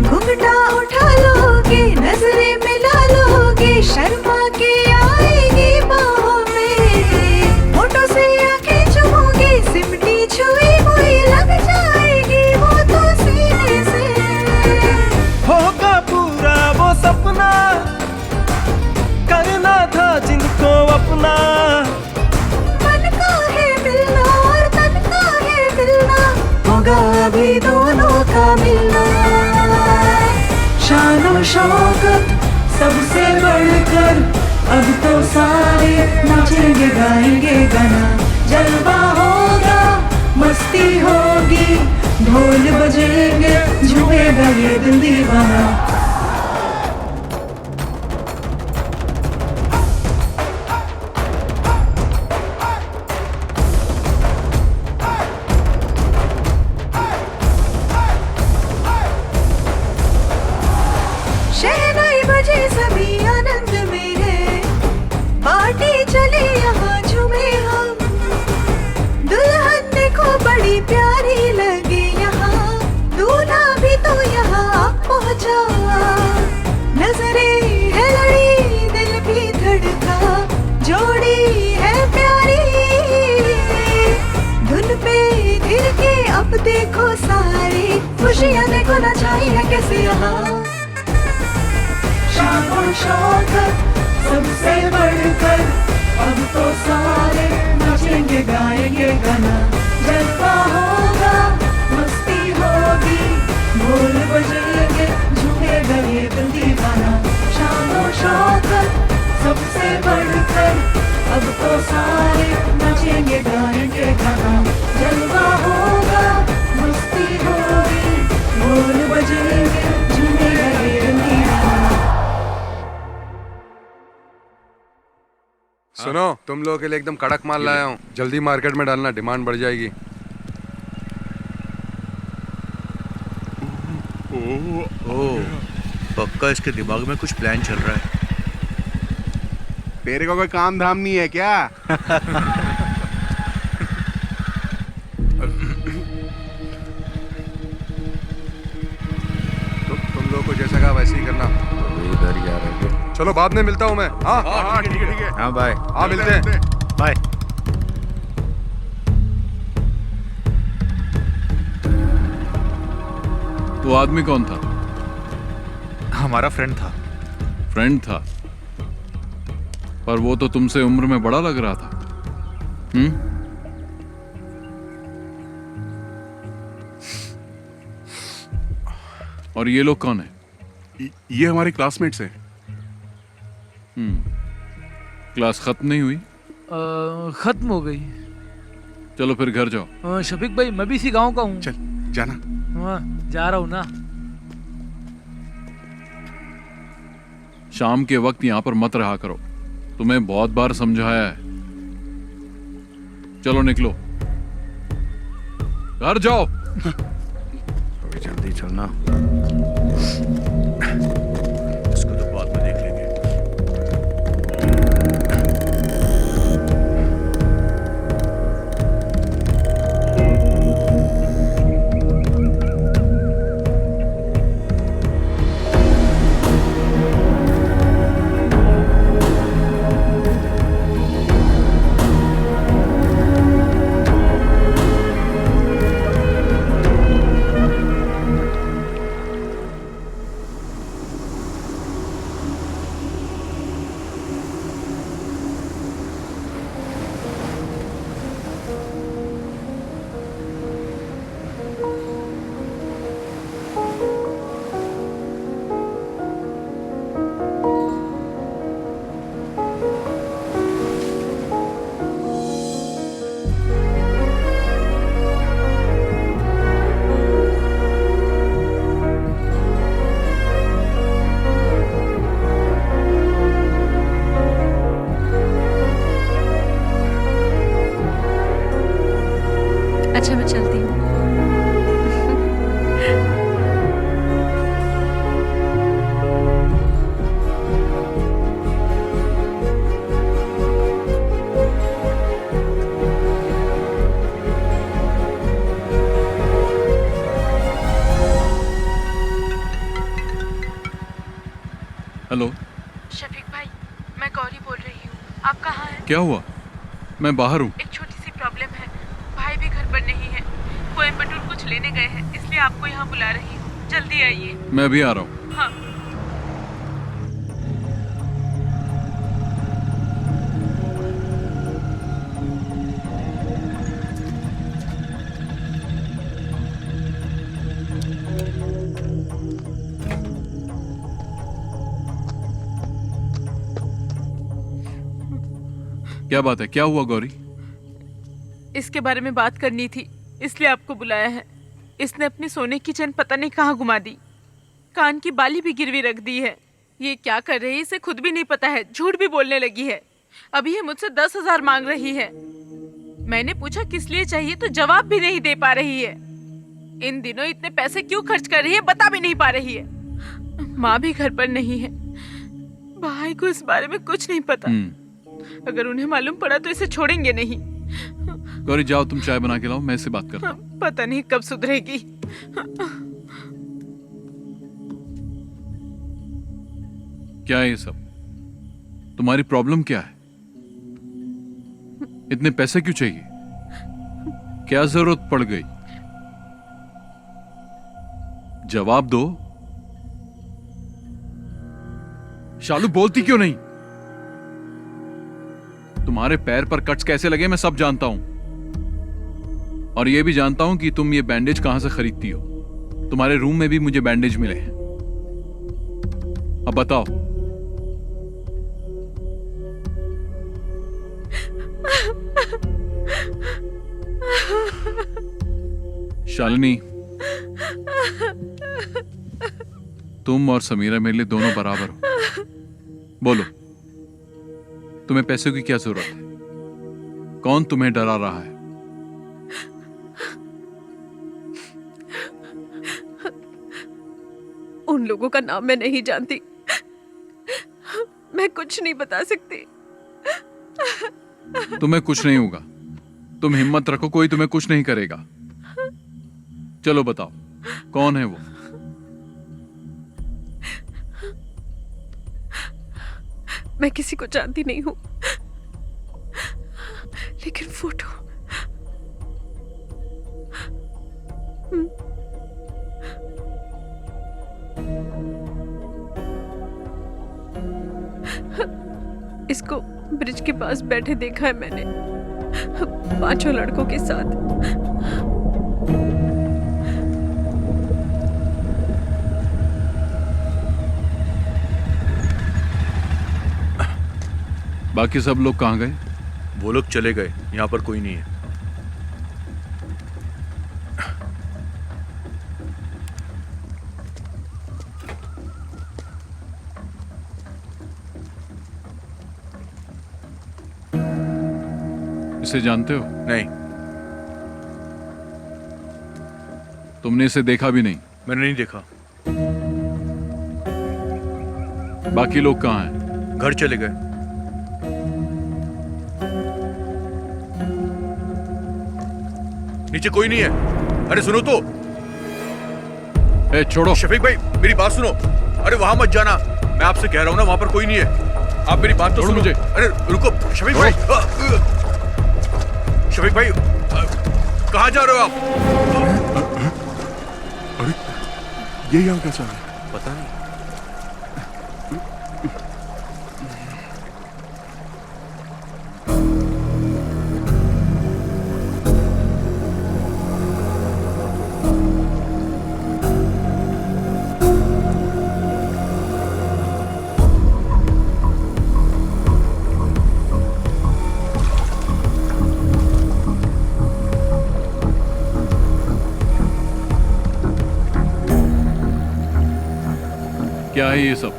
घुंघटा उठा लोगे, नजरें मिला लोगे, शर्मा के आएगी बाहों में। होठों से आंखें चुमोगे, सिमटी छुई हुई लग जाएगी वो तो सीने से। होगा पूरा वो सपना, करना था जिनको अपना। मन का है मिलना और तन का है मिलना, होगा अभी दोनों का मिलना। शानो शौकत सबसे बढ़कर, अब तो सारे नाचेंगे गाएंगे गाना। जलवा होगा, मस्ती होगी, ढोल बजेंगे, झूमेगा ये दिल दीवाना। शहनाई बजे सभी आनंद में है, पार्टी चले यहाँ झूमे हम। दुल्हन देखो बड़ी प्यारी लगी यहाँ, दूल्हा भी तो यहाँ पहुँचा। नजरें है लड़ी, दिल भी धड़का, जोड़ी है प्यारी। धुन पे गिर के अब देखो सारी खुशियाँ देखो नचाई है कैसे यहाँ। शानो शौकत सबसे बढ़कर, अब तो सारे नाचेंगे गाएंगे गाना। जलवा होगा, मस्ती होगी, ढोल बजेंगे, झूमेगा ये दिल दीवाना। शानो शौकत सबसे बढ़कर, अब तो सारे नाचेंगे गाएंगे गाना। जलवा होगा, मस्ती होगी, ढोल बजेंगे, झूमेगा ये दिल दीवाना। सुनो, तुम लोगों के लिए एकदम कड़क माल लाया हूँ, जल्दी मार्केट में डालना, डिमांड बढ़ जाएगी। पक्का इसके दिमाग में कुछ प्लान चल रहा है। तेरे को कोई काम धाम नहीं है क्या? तुम लोगों को जैसा कहा वैसे ही करना। इधर ही आ रहे हैं। चलो बाद में मिलता हूँ मैं। हाँ ठीक है। हाँ बाय। हाँ मिलते हैं। बाय। वो आदमी कौन था? हमारा फ्रेंड था। फ्रेंड था, पर वो तो तुमसे उम्र में बड़ा लग रहा था। और ये लोग कौन है? ये हमारे क्लासमेट्स हैं। क्लास खत्म नहीं हुई? खत्म हो गई। चलो फिर घर जाओ। शफीक भाई, मैं भी इसी गांव का हूँ। चल जाना। हाँ, जा रहा हूँ ना। शाम के वक्त यहाँ पर मत रहा करो, तुम्हें बहुत बार समझाया है। चलो निकलो, घर जाओ। अभी जल्दी चलना, इसको तो बाद में देख लेंगे। हेलो, शफीक भाई, मैं गौरी बोल रही हूँ। आप कहाँ हैं? क्या हुआ? मैं बाहर हूँ। एक छोटी सी प्रॉब्लम है। भाई भी घर पर नहीं है, कोयम्बटूर कुछ लेने गए हैं, इसलिए आपको यहाँ बुला रही हूँ। जल्दी आइए। मैं भी आ रहा हूँ। हाँ। क्या बात है? क्या हुआ गौरी? इसके बारे में बात करनी थी, इसलिए आपको बुलाया है। इसने अपनी सोने की चेन पता नहीं कहाँ घुमा दी, कान की बाली भी गिरवी रख दी है। ये क्या कर रही है इसे खुद भी नहीं पता है, झूठ भी बोलने लगी है। अभी ये मुझसे 10,000 मांग रही है। मैंने पूछा किस लिए चाहिए तो जवाब भी नहीं दे पा रही है। इन दिनों इतने पैसे क्यों खर्च कर रही है बता भी नहीं पा रही है। माँ भी घर पर नहीं है, भाई को इस बारे में कुछ नहीं पता। अगर उन्हें मालूम पड़ा तो इसे छोड़ेंगे नहीं। गौरी जाओ, तुम चाय बना के लाओ, मैं इससे बात करता हूँ। पता नहीं कब सुधरेगी। क्या है ये सब? तुम्हारी प्रॉब्लम क्या है? इतने पैसे क्यों चाहिए? क्या जरूरत पड़ गई? जवाब दो। शालू बोलती क्यों नहीं? तुम्हारे पैर पर कट्स कैसे लगे मैं सब जानता हूं, और यह भी जानता हूं कि तुम ये बैंडेज कहां से खरीदती हो। तुम्हारे रूम में भी मुझे बैंडेज मिले हैं। अब बताओ। शालिनी, तुम और समीरा मेरे लिए दोनों बराबर हो। बोलो, तुम्हें पैसों की क्या जरूरत है? कौन तुम्हें डरा रहा है? उन लोगों का नाम मैं नहीं जानती, मैं कुछ नहीं बता सकती। तुम्हें कुछ नहीं होगा, तुम हिम्मत रखो, कोई तुम्हें कुछ नहीं करेगा। चलो बताओ, कौन है वो? मैं किसी को जानती नहीं हूं, लेकिन फोटो इसको ब्रिज के पास बैठे देखा है मैंने, 5 लड़कों के साथ। बाकी सब लोग कहाँ गए? वो लोग चले गए, यहाँ पर कोई नहीं है। इसे जानते हो? नहीं। तुमने इसे देखा भी नहीं? मैंने नहीं देखा। बाकी लोग कहाँ हैं? घर चले गए। नीचे कोई नहीं है। अरे सुनो तो। ए, छोड़ो। शफीक भाई मेरी बात सुनो। अरे वहां मत जाना, मैं आपसे कह रहा हूं ना, वहां पर कोई नहीं है। आप मेरी बात तो सुनो मुझे। अरे रुको शफीक भाई। शफीक भाई कहाँ जा रहे हो आप? अरे ये यहाँ कैसा है? पता नहीं। क्या है ये सब?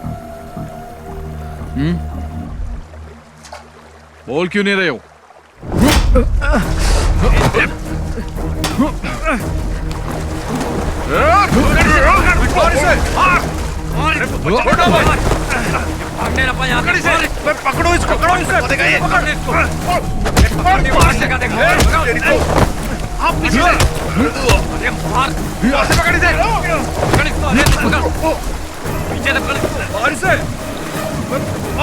बोल क्यों नहीं रहे हो? पकड़ो इसको, पकड़ो इसे। आप पीछे से। अरे मार। पकड़ इसे। पकड़ इसको। पीछे से पकड़ इसे।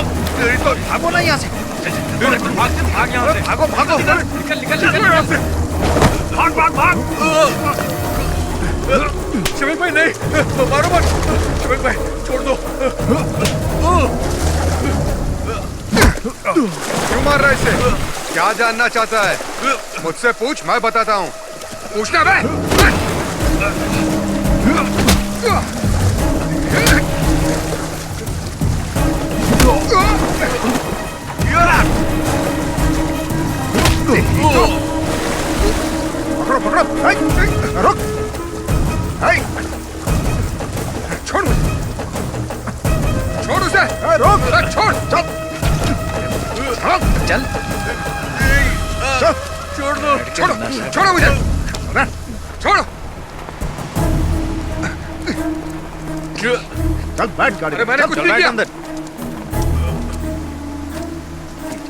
तेरी तो भागो ना यहाँ से। भाग यहाँ से। भागो भागो। निकल निकल निकल यहाँ से। भाग भाग भाग। शफीक भाई नहीं, मारो मत। शफीक भाई छोड़ दो। क्यों मार रहा है इसे? क्या जानना चाहता है? मुझसे पूछ, मैं बताता हूँ। पूछना बे। पकड़ो पकड़ो। रुक। छोड़ मुझे। छोड़ उसे। रुक। छोड़। चल। चल। छोड़ दो। छोड़ो। छोड़ो मुझे। छोड़ो। चल बैठ गाड़ी। अरे मैंने कुछ नहीं किया। अंदर।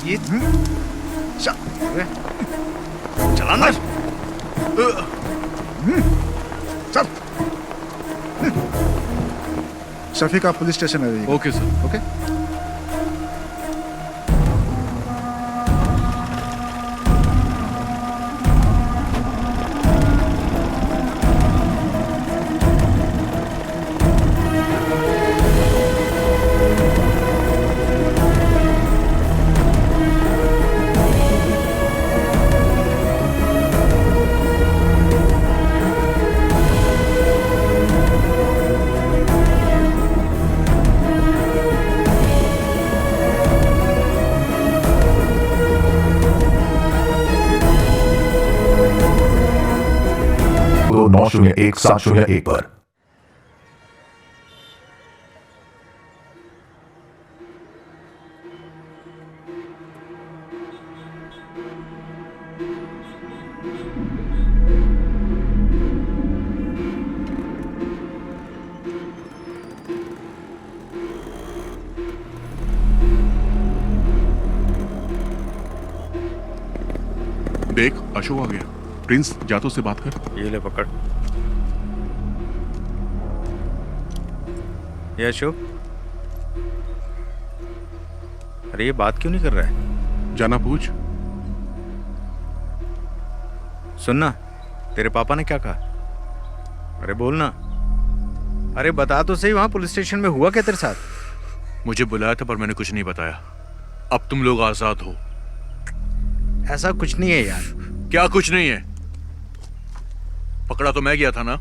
ये चला ना। चल। शफीक आप पुलिस स्टेशन आ जाइए। Okay sir. ओके। दो 901-701 पर। देख अशोक आ गया। प्रिंस जातो से बात कर। ये ले पकड़। ये अशोक, अरे ये बात क्यों नहीं कर रहा है? जाना पूछ। सुनना, तेरे पापा ने क्या कहा? अरे बोलना। अरे बता तो सही, वहां पुलिस स्टेशन में हुआ क्या तेरे साथ? मुझे बुलाया था पर मैंने कुछ नहीं बताया। अब तुम लोग आजाद हो। ऐसा कुछ नहीं है यार। क्या कुछ नहीं है? पकड़ा तो मैं गया था ना,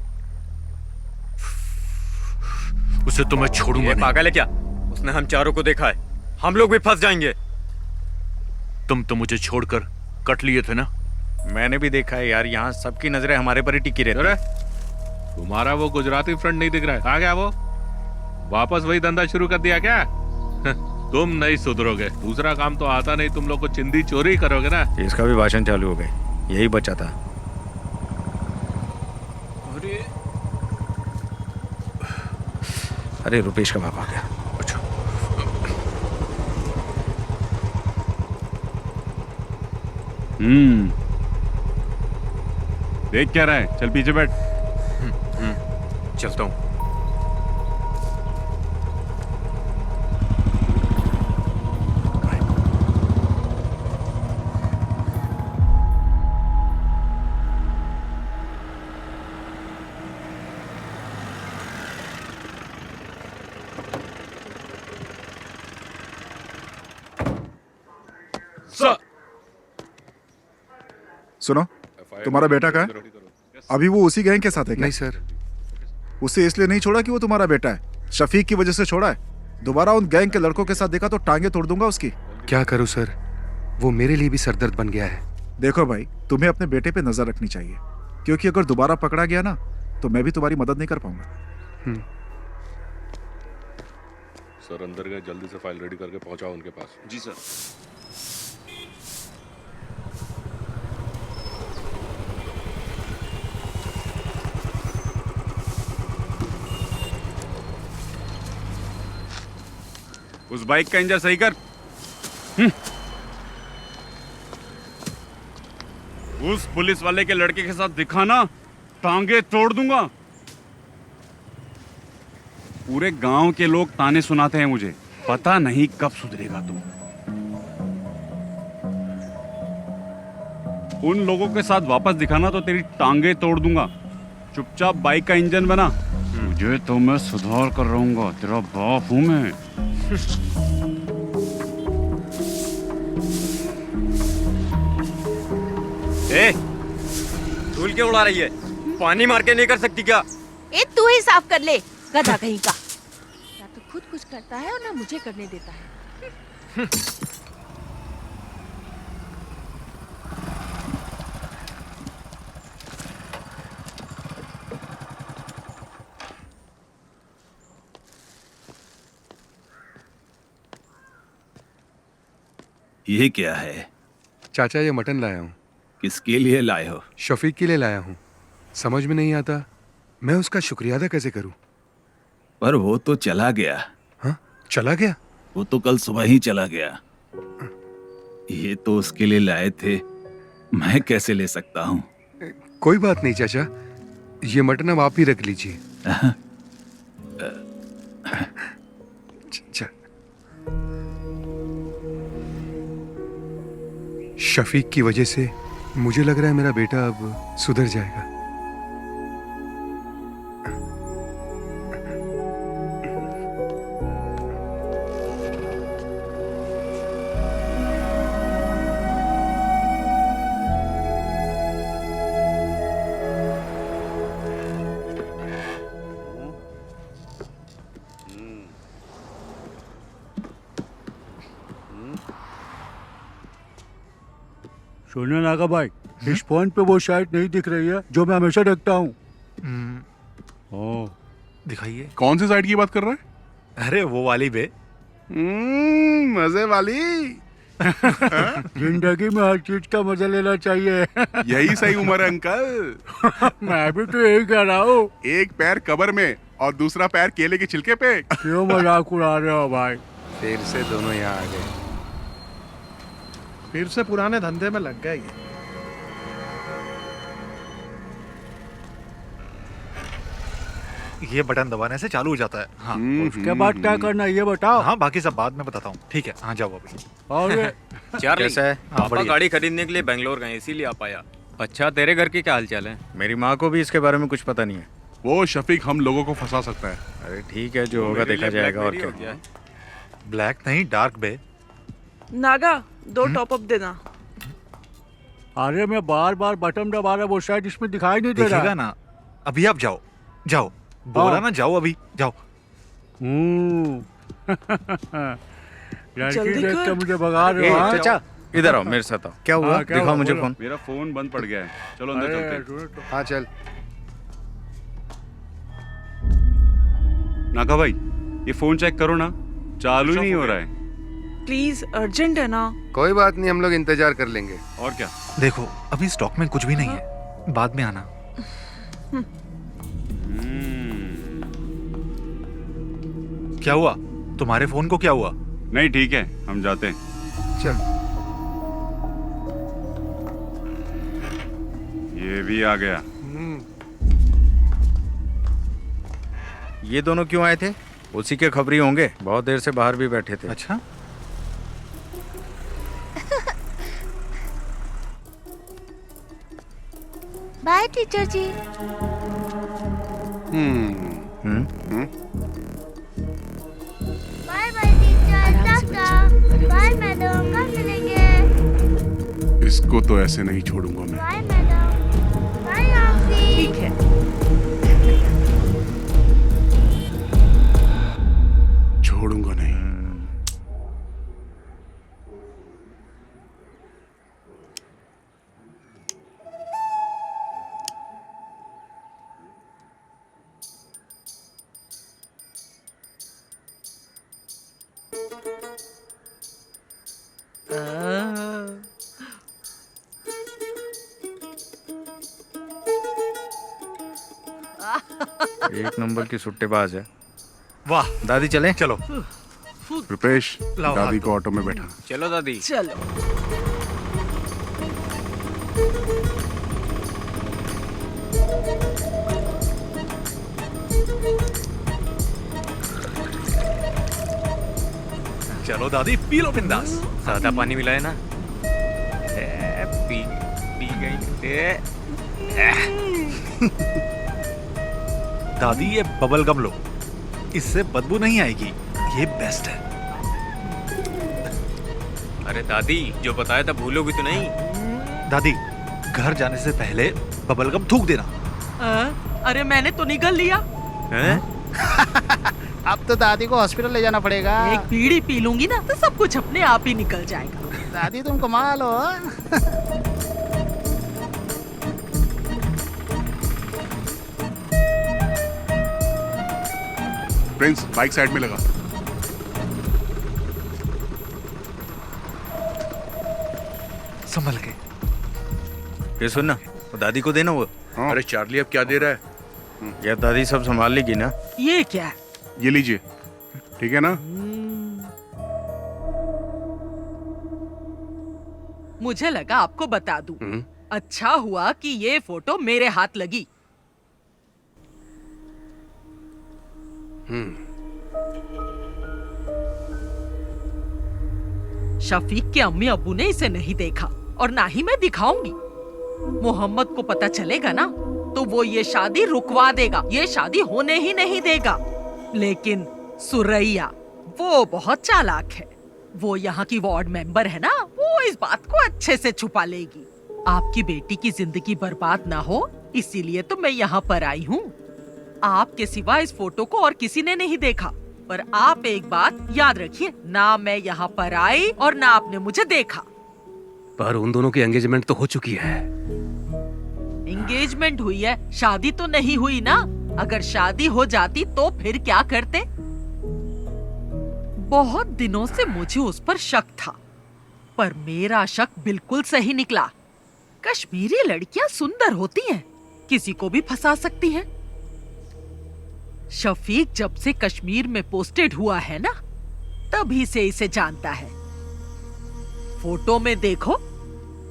उसे तो मैं छोड़ूंगा नहीं। पागल है क्या? उसने हम चारों को देखा है, हम लोग भी फंस जाएंगे। तुम तो मुझे छोड़कर कट लिए थे ना। मैंने भी देखा है यार, यहाँ सबकी नजरें हमारे पर ही टिकी रहती है। तुम्हारा वो गुजराती फ्रेंड नहीं दिख रहा है? कहाँ गया वो? वापस वही धंधा शुरू कर दिया क्या? तुम नहीं सुधरोगे। दूसरा काम तो आता नहीं, तुम लोग को चिंदी चोरी करोगे ना। इसका भी भाषण चालू हो गए, यही बचा था। अरे रुपेश का बाप आ गया। अच्छा। देख क्या रहा है? चल पीछे बैठ। चलता हूँ। सुनो, तुम्हारा बेटा कहाँ है? अभी वो उसी गैंग के साथ है क्या? नहीं सर। उसे इसलिए नहीं छोड़ा कि वो तुम्हारा बेटा है, शफीक की वजह से छोड़ा है। दोबारा उन गैंग के लड़कों के साथ देखा तो टांगे तोड़ दूंगा उसकी। क्या करूं सर, वो मेरे लिए भी सरदर्द बन गया है। देखो भाई, तुम्हें अपने बेटे पे नजर रखनी चाहिए, क्योंकि अगर दोबारा पकड़ा गया ना तो मैं भी तुम्हारी मदद नहीं कर पाऊंगा। सर अंदर गए, जल्दी से फाइल रेडी करके पहुंचाओ उनके पास। जी सर। उस बाइक का इंजन सही कर। उस पुलिस वाले के लड़के के साथ दिखाना, टांगे तोड़ दूंगा। पूरे गांव के लोग ताने सुनाते हैं मुझे। पता नहीं कब सुधरेगा तुम। उन लोगों के साथ वापस दिखाना तो तेरी टांगे तोड़ दूंगा। चुपचाप बाइक का इंजन बना। तुझे तो मैं सुधार कर रहूंगा, तेरा बाप हूं मैं। ए, धूल क्यों उड़ा रही है? पानी मार के नहीं कर सकती क्या? ए तू ही साफ कर ले, गधा कहीं का। ना तो खुद कुछ करता है और ना मुझे करने देता है। ये क्या है? चाचा ये मटन लाया हूँ। किसके लिए लाए हो? शफीक के लिए लाया हूँ। समझ में नहीं आता मैं उसका शुक्रिया अदा कैसे करूँ। पर वो तो चला गया। हाँ, चला गया? वो तो कल सुबह ही चला गया। ये तो उसके लिए लाए थे, मैं कैसे ले सकता हूँ? कोई बात नहीं चाचा, ये मटन अब आप ही रख लीजिए। शफीक की वजह से मुझे लग रहा है मेरा बेटा अब सुधर जाएगा। सुनो नागा भाई, इस फोन पे वो शायद नहीं दिख रही है जो मैं हमेशा देखता हूँ। दिखाइए। कौन सी साइड की बात कर रहे हैं? अरे वो वाली बे। मजे वाली। जिंदगी में हर चीज का मजा लेना चाहिए। यही सही उम्र है अंकल। मैं भी तो यही कह रहा हूँ। एक पैर कब्र में और दूसरा पैर केले के छिलके पे। क्यों मजाक उड़ा रहे हो भाई? फिर से दोनों यहाँ आ गए। फिर से पुराने धंधे में लग गए ये। ये बटन दबाने से चालू हो जाता है। हाँ। उसके बाद क्या करना ये बताओ। हाँ, बाकी सब बाद में बताता हूँ। ठीक है, हाँ जाओ अभी। और चार्ली, कैसा है? पापा गाड़ी खरीदने के लिए बेंगलोर गए, इसीलिए आ पाया। अच्छा, तेरे घर की क्या हालचाल है? मेरी माँ को भी इसके बारे में कुछ पता नहीं है। वो शफीक हम लोगों को फंसा सकता है। अरे ठीक है, जो होगा देखा जाएगा। और क्या? ब्लैक नहीं, डार्क बे। नागा 2 टॉप अप देना। अरे मैं बार बार बटन दबा रहा, वो शायद इसमें दिखाई नहीं दे रहा। दिखेगा ना। अभी आप जाओ, जाओ। बोला ना जाओ, अभी जाओ। लड़की देख के मुझे भगा रहे हो। चाचा इधर आओ, मेरे साथ आओ। क्या हुआ? दिखाओ मुझे फोन। मेरा फोन बंद पड़ गया है, चलो अंदर चलते हैं। हाँ चल। नागा भाई, ये फोन चेक करो ना, चालू ही नहीं हो रहा है। प्लीज, अर्जेंट है ना। कोई बात नहीं, हम लोग इंतजार कर लेंगे। और क्या? देखो, अभी स्टॉक में कुछ भी नहीं है, बाद में आना। क्या हुआ? तुम्हारे फोन को क्या हुआ? नहीं ठीक है, हम जाते हैं। चल। ये भी आ गया। ये दोनों क्यों आए थे? उसी के खबरी होंगे, बहुत देर से बाहर भी बैठे थे। अच्छा। Bye teacher ji. Bye bye teacher, टाटा। बाय मैडम, कब मिलेंगे? इसको तो ऐसे नहीं छोड़ूंगा मैं। Bye madam. Bye aunty. ठीक है। छोड़ूंगा नहीं। एक नंबर की सुट्टेबाज है। वाह। दादी चले? चलो। रुपेश, लाओ दादी हाथ को ऑटो में बैठा। चलो दादी। चलो। चलो दादी पी लो बिंदास। ज्यादा पानी मिलाए ना। पी गई। दादी ये बबल गम लो, इससे बदबू नहीं आएगी, ये बेस्ट है। अरे दादी जो बताया था भूलोगी तो नहीं? दादी घर जाने से पहले बबल गम थूक देना। अरे मैंने तो निगल लिया। अब तो दादी को हॉस्पिटल ले जाना पड़ेगा। एक बीड़ी पी लूंगी ना तो सब कुछ अपने आप ही निकल जाएगा। दादी तुम कमाल हो। प्रिंस बाइक साइड में लगा। संभल के। ये सुन ना, वो दादी को देना वो। अरे चार्ली अब क्या दे रहा है? यार दादी सब संभाल लेगी ना। ये क्या है? ये लीजिए, ठीक है ना? मुझे लगा आपको बता दूं। अच्छा हुआ कि ये फोटो मेरे हाथ लगी। शफीक के अम्मी अब्बू ने इसे नहीं देखा और ना ही मैं दिखाऊंगी। मोहम्मद को पता चलेगा ना तो वो ये शादी रुकवा देगा, ये शादी होने ही नहीं देगा। लेकिन सुरैया वो बहुत चालाक है, वो यहाँ की वार्ड मेंबर है ना, वो इस बात को अच्छे से छुपा लेगी। आपकी बेटी की जिंदगी बर्बाद ना हो इसीलिए तो मैं यहाँ पर आई हूँ। आपके सिवा इस फोटो को और किसी ने नहीं देखा, पर आप एक बात याद रखिए, ना मैं यहाँ पर आई और ना आपने मुझे देखा। पर उन दोनों की एंगेजमेंट तो हो चुकी है। एंगेजमेंट हुई है, शादी तो नहीं हुई ना। अगर शादी हो जाती तो फिर क्या करते? बहुत दिनों से मुझे उस पर शक था, पर मेरा शक बिल्कुल सही निकला। कश्मीरी लड़कियां सुंदर होती हैं, किसी को भी फंसा सकती हैं। शफीक जब से कश्मीर में पोस्टेड हुआ है ना, तभी से इसे जानता है। फोटो में देखो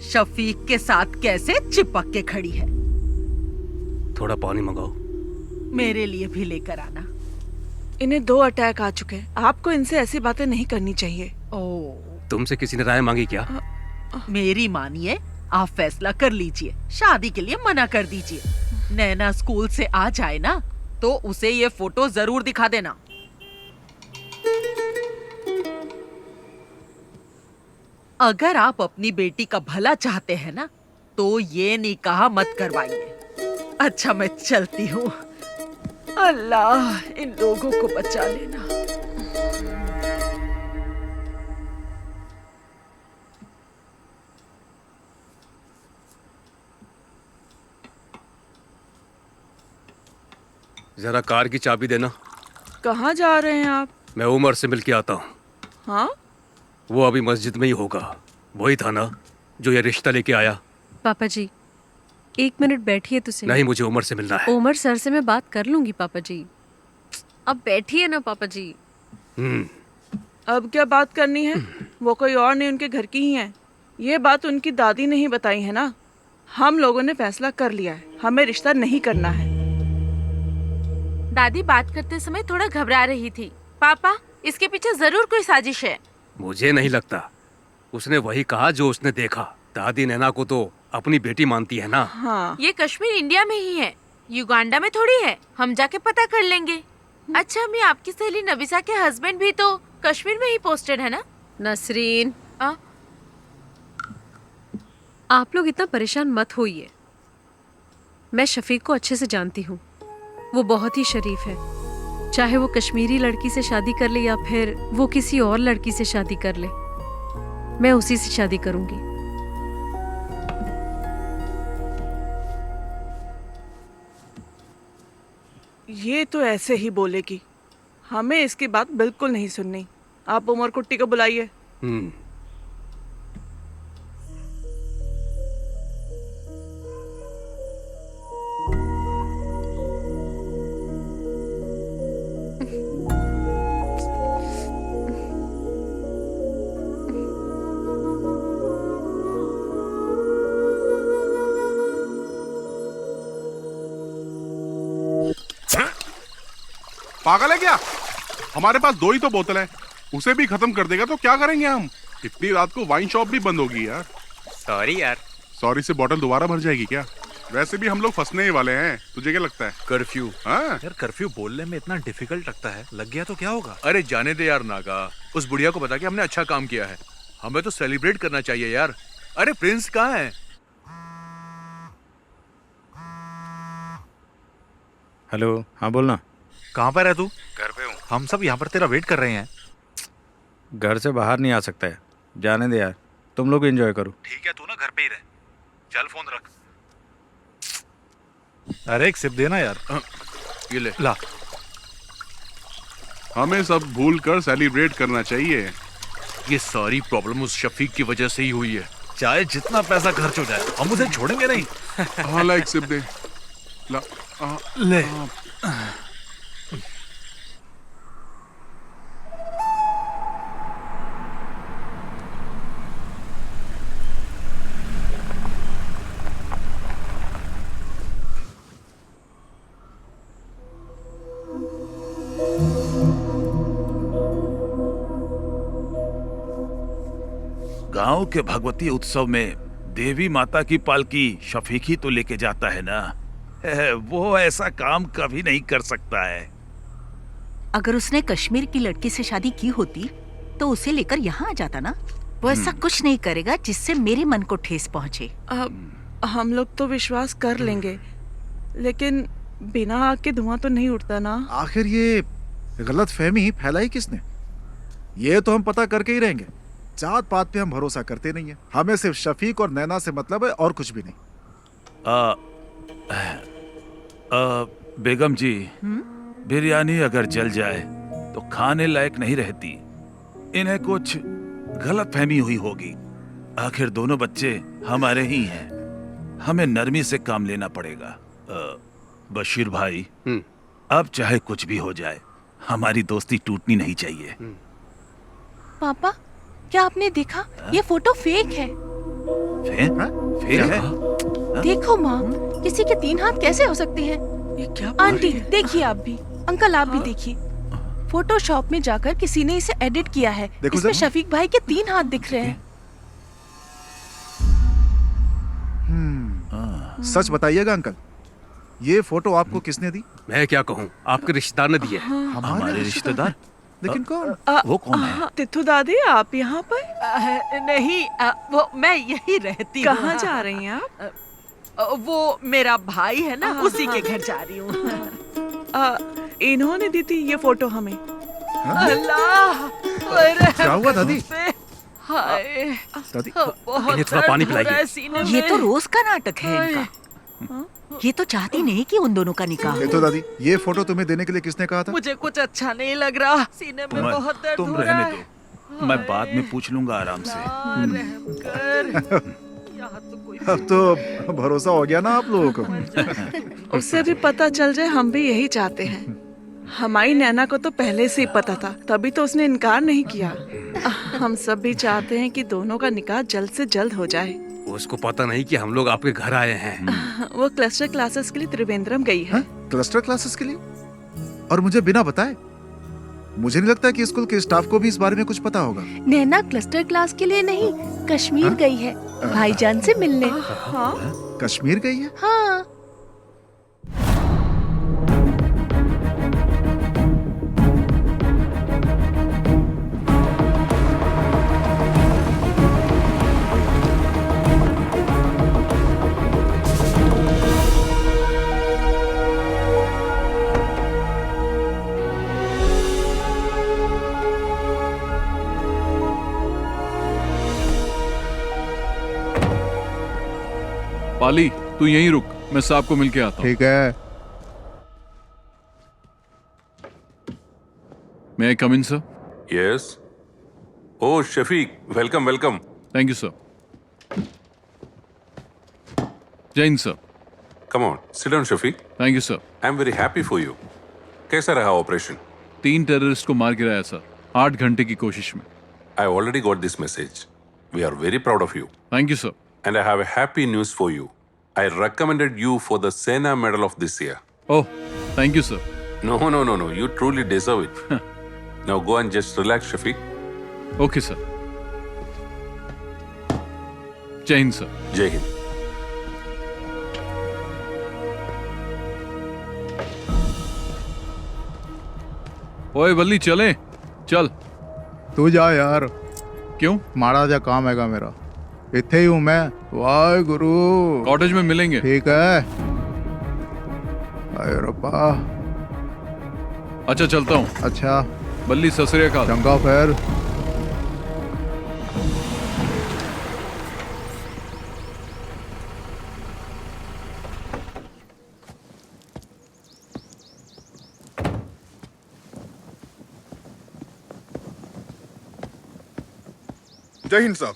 शफीक के साथ कैसे चिपक के खड़ी है। थोड़ा पानी मंगाओ। मेरे लिए भी लेकर आना। इन्हें 2 अटैक आ चुके हैं, आपको इनसे ऐसी बातें नहीं करनी चाहिए। तुमसे किसी ने राय मांगी क्या? मेरी मानिए, आप फैसला कर लीजिए, शादी के लिए मना कर दीजिए। नैना स्कूल से आ जाए ना तो उसे ये फोटो जरूर दिखा देना। अगर आप अपनी बेटी का भला चाहते हैं ना तो ये निकाह मत करवाइए। अच्छा मैं चलती हूँ। अल्लाह इन लोगों को बचा लेना। जरा कार की चाबी देना। कहाँ जा रहे हैं आप? मैं उमर से मिलके आता हूँ। हाँ? वो अभी मस्जिद में ही होगा। वही था ना जो ये रिश्ता लेके आया। पापा जी 1 मिनट बैठिए तो सही। नहीं, मुझे उमर से मिलना है। उमर सर से मैं बात कर लूंगी पापा जी। अब बैठिए ना पापा जी। अब क्या बात करनी है? वो कोई और नहीं, उनके घर की ही है। ये बात उनकी दादी ने ही बताई है ना। हम लोगों ने फैसला कर लिया है, हमें रिश्ता नहीं करना है। दादी बात करते समय थोड़ा घबरा रही थी। पापा इसके पीछे जरूर कोई साजिश है। मुझे नहीं लगता। उसने वही कहा जो उसने देखा। दादी नैना को तो अपनी बेटी मानती है ना। हाँ। ये कश्मीर इंडिया में ही है, युगांडा में थोड़ी है। हम जाके पता कर लेंगे। अच्छा मैं आपकी सहेली नबीसा के हस्बैंड भी तो कश्मीर में ही पोस्टेड है ना? नसरीन आप लोग इतना परेशान मत होइए। मैं शफीक को अच्छे से जानती हूँ, वो बहुत ही शरीफ है। चाहे वो कश्मीरी लड़की से शादी कर ले या फिर वो किसी और लड़की से शादी कर ले, मैं उसी से शादी करूंगी। ये तो ऐसे ही बोलेगी, हमें इसकी बात बिल्कुल नहीं सुननी। आप उमर कुट्टी को बुलाइए। पागल है क्या? हमारे पास 2 ही तो बोतल है, उसे भी खत्म कर देगा तो क्या करेंगे हम? इतनी रात को वाइन शॉप भी बंद होगी यार। सॉरी यार। सॉरी से बॉटल दोबारा भर जाएगी क्या? वैसे भी हम लोग फंसने ही वाले हैं, तुझे क्या लगता है? कर्फ्यू। हाँ यार कर्फ्यू बोलने में इतना डिफिकल्ट लगता है, लग गया तो क्या होगा? अरे जाने दे यार नागा, उस बुढ़िया को बता के हमने अच्छा काम किया है, हमें तो सेलिब्रेट करना चाहिए यार। अरे प्रिंस कहाँ है? हेलो, हाँ बोलना। कहाँ पर है तू? घर पे हूँ। हम सब यहाँ पर तेरा वेट कर रहे हैं। घर से बाहर नहीं आ सकता है, जाने दे यार, तुम लोग एंजॉय करो। ठीक है, तू ना घर पे ही रह, चल फोन रख। अरे एक सिप देना यार। ये ले। ला। हमें सब भूल कर सेलिब्रेट करना चाहिए। ये सारी प्रॉब्लम उस शफीक की वजह से ही हुई है। चाहे जितना पैसा खर्च हो जाए, हम उसे छोड़ेंगे नहीं। हाँ ला एक सिप दे। ला। ले। गांव के भगवती उत्सव में देवी माता की पालकी शफीक ही तो लेके जाता है ना। वो ऐसा काम कभी नहीं कर सकता है। अगर उसने कश्मीर की लड़की से शादी की होती तो उसे लेकर यहाँ आ जाता ना। वो ऐसा कुछ नहीं करेगा जिससे मेरे मन को ठेस पहुँचे। हम लोग तो विश्वास कर लेंगे, लेकिन बिना आग के धुआं तो नहीं उठता ना। आखिर ये गलत फहमी फैलाई किसने? ये तो हम पता करके ही रहेंगे। जात पात पे हम भरोसा करते नहीं है, हमें सिर्फ शफीक और नैना से मतलब है और कुछ भी नहीं। बेगम जी, बिरयानी अगर जल जाए तो खाने लायक नहीं रहती। इन्हें कुछ गलत फहमी हुई होगी। आखिर दोनों बच्चे हमारे ही हैं, हमें नरमी से काम लेना पड़ेगा। बशीर भाई, अब चाहे कुछ भी हो जाए, हमारी दोस्ती टूटनी नहीं चाहिए। पापा, क्या आपने देखा? ये फोटो फेक है। फेक है? देखो माँ, किसी के 3 हाथ कैसे हो सकते हैं? ये क्या? आंटी देखिए, आप भी, अंकल आप भी देखिए। फोटोशॉप में जाकर किसी ने इसे एडिट किया है। इसमें शफीक भाई के 3 हाथ दिख रहे हैं। सच बताइएगा अंकल, ये फोटो आपको किसने दी? मैं क्या कहूँ, आपके रिश्तेदार ने दी है। हमारे रिश्तेदार? लेकिन कौन? वो कौन है? तिथु दादी, आप यहाँ पर? नहीं, वो मैं यही रहती हूँ। कहाँ जा रही हैं आप? वो मेरा भाई है ना, उसी के घर जा रही हूँ। इन्होंने दी थी ये फोटो हमें। अल्लाह, क्या हुआ दादी? हाय दादी, बहुत थोड़ा पानी पिलाइए। ये तो रोज का नाटक है इनका। ये तो चाहती नहीं कि उन दोनों का निकाह हो। तो दादी, ये फोटो तुम्हें देने के लिए किसने कहा था? मुझे कुछ अच्छा नहीं लग रहा, सीने में बहुत दर्द तुम हो रहा रहने है। दो, मैं बाद में पूछ लूंगा आराम से। अब तो भरोसा हो गया ना आप लोगों को। उससे भी पता चल जाए, हम भी यही चाहते हैं। हमारी नैना को तो पहले से ही पता था, तभी तो उसने इनकार नहीं किया। हम सब भी चाहते हैं कि दोनों का निकाह जल्द से जल्द हो जाए। उसको पता नहीं कि हम लोग आपके घर आए हैं। वो क्लस्टर क्लासेस के लिए त्रिवेंद्रम गई है। क्लस्टर क्लासेस के लिए? और मुझे बिना बताए? मुझे नहीं लगता कि स्कूल के स्टाफ को भी इस बारे में कुछ पता होगा। नैना क्लस्टर क्लास के लिए नहीं, कश्मीर गई है भाईजान से मिलने। हाँ? कश्मीर गई है? हाँ। पाली, तू यहीं रुक, मैं साहब को मिलके आता हूँ। ठीक है। May I come in, sir? Yes. Oh, Shafiq, welcome, welcome. Thank you, sir. Jain, sir. Come on, sit down, Shafiq. Thank you, sir. I'm very happy for you. कैसा रहा ऑपरेशन? 3 टेररिस्ट को मार गिराया सर, 8 घंटे की कोशिश में। I already got this message. We are very proud of you. Thank you, sir. And I have a happy news for you. I recommended you for the Sena Medal of this year. Oh, thank you, sir. No. You truly deserve it. Now go and just relax, Shafiq. Okay sir. जय Hind sir. जय हिंद। ओए बल्ली चले, चल। तू जा यार। क्यों? माड़ा जा काम हैगा मेरा, इत्थे ही हूँ मैं। वाहे गुरु। कॉटेज में मिलेंगे। ठीक है। आए रब्बा। अच्छा चलता हूँ। अच्छा। बल्ली सत श्री अकाल। चंगा फिर। जय हिंद साहब।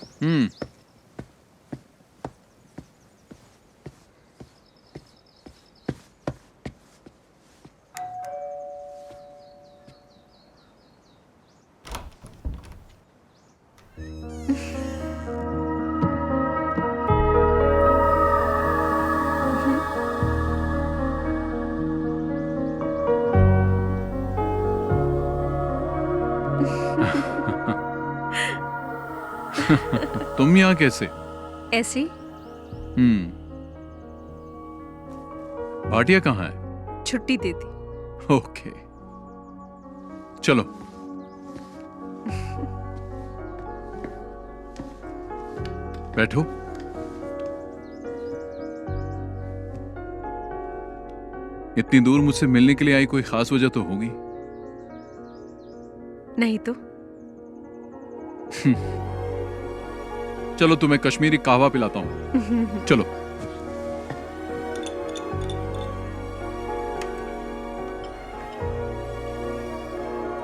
तुम यहाँ कैसे? ऐसे ही। भाटिया कहाँ है? छुट्टी दे दी। ओके चलो। बैठो। इतनी दूर मुझसे मिलने के लिए आई, कोई खास वजह तो होगी? नहीं तो। चलो तुम्हें कश्मीरी कहवा पिलाता हूं। चलो।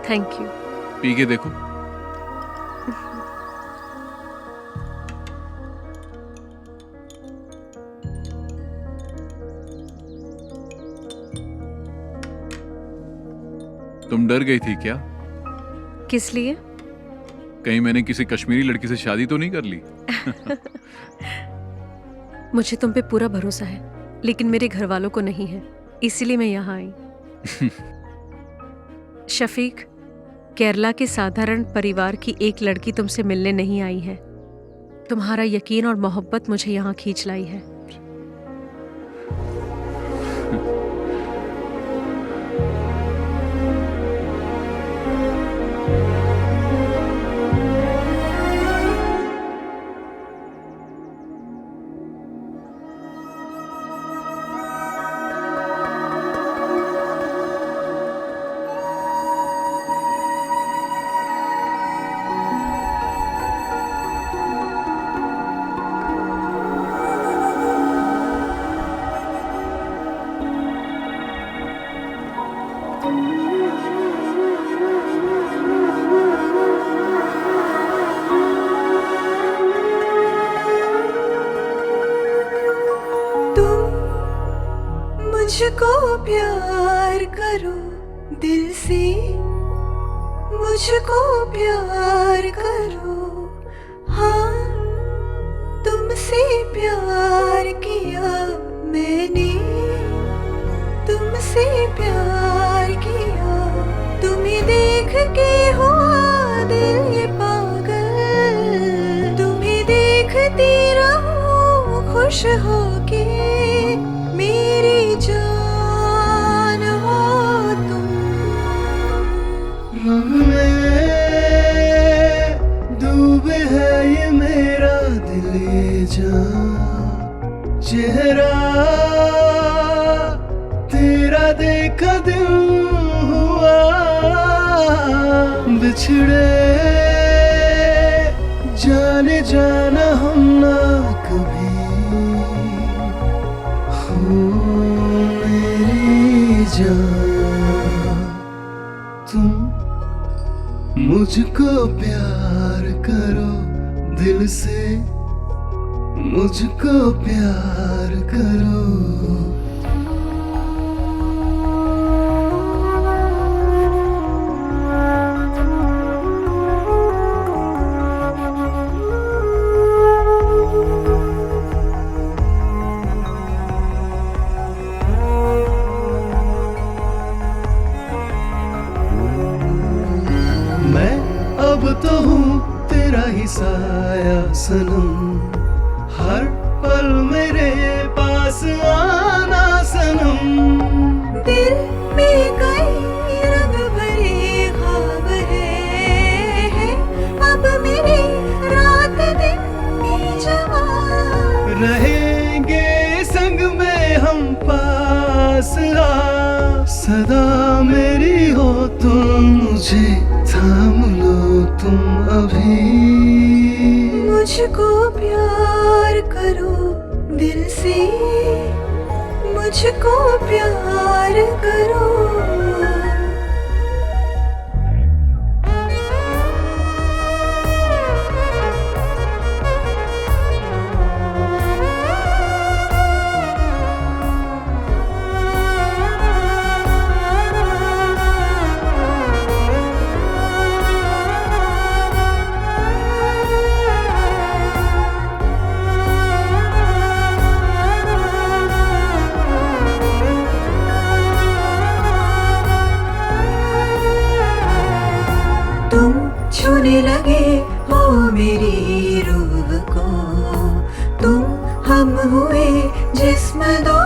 Thank you. पी के देखो। तुम डर गई थी क्या? किस लिए? कहीं मैंने किसी कश्मीरी लड़की से शादी तो नहीं कर ली? मुझे तुम पे पूरा भरोसा है, लेकिन मेरे घर वालों को नहीं है, इसीलिए मैं यहाँ आई। शफीक, केरला के साधारण परिवार की एक लड़की तुमसे मिलने नहीं आई है। तुम्हारा यकीन और मोहब्बत मुझे यहाँ खींच लाई है। मुझको प्यार करो दिल से, मुझको प्यार करो। हाँ, तुमसे प्यार किया मैंने, तुमसे प्यार किया। तुम्हें देख के हुआ दिल ये पागल, तुम्हें देखती रहूं खुश होके। मेरी जान हो तुम। डूबे है ये मेरा दिल ये जान, चेहरा तेरा देखा दिल हुआ। बिछड़े जाने जाना हम ना कभी। मेरी जान, तुम मुझको प्यार करो दिल से, मुझको प्यार करो। अब तो हूँ तेरा ही साया सनम, हर पल मेरे पास आना सनम। दिल में कई रंग भरे ख्वाब है, अब मेरी रात दिन भी जवान। रहेंगे संग में हम पास आ, सदा मेरी हो तुम, मुझे थाम लो तुम अभी। मुझको प्यार करो दिल से, मुझको प्यार करो। तुम छूने लगे हो मेरी रूह को, तुम हम हुए जिस्म दो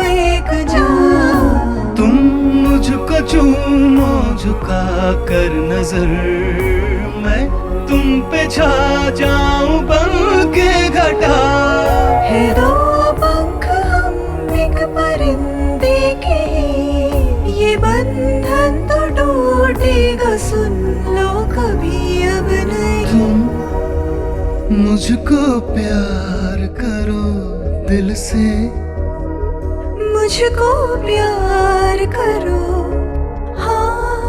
एक जान। तुम मुझको चूमो झुका कर नजर, मैं तुम पे छा जाऊं बन के घटा। है दो पंख हम एक परिंदे के, ये बंधन तो टूटेगा सुन लो कभी अब नहीं। तुम मुझको प्यार करो दिल से, मुझको प्यार करो। हाँ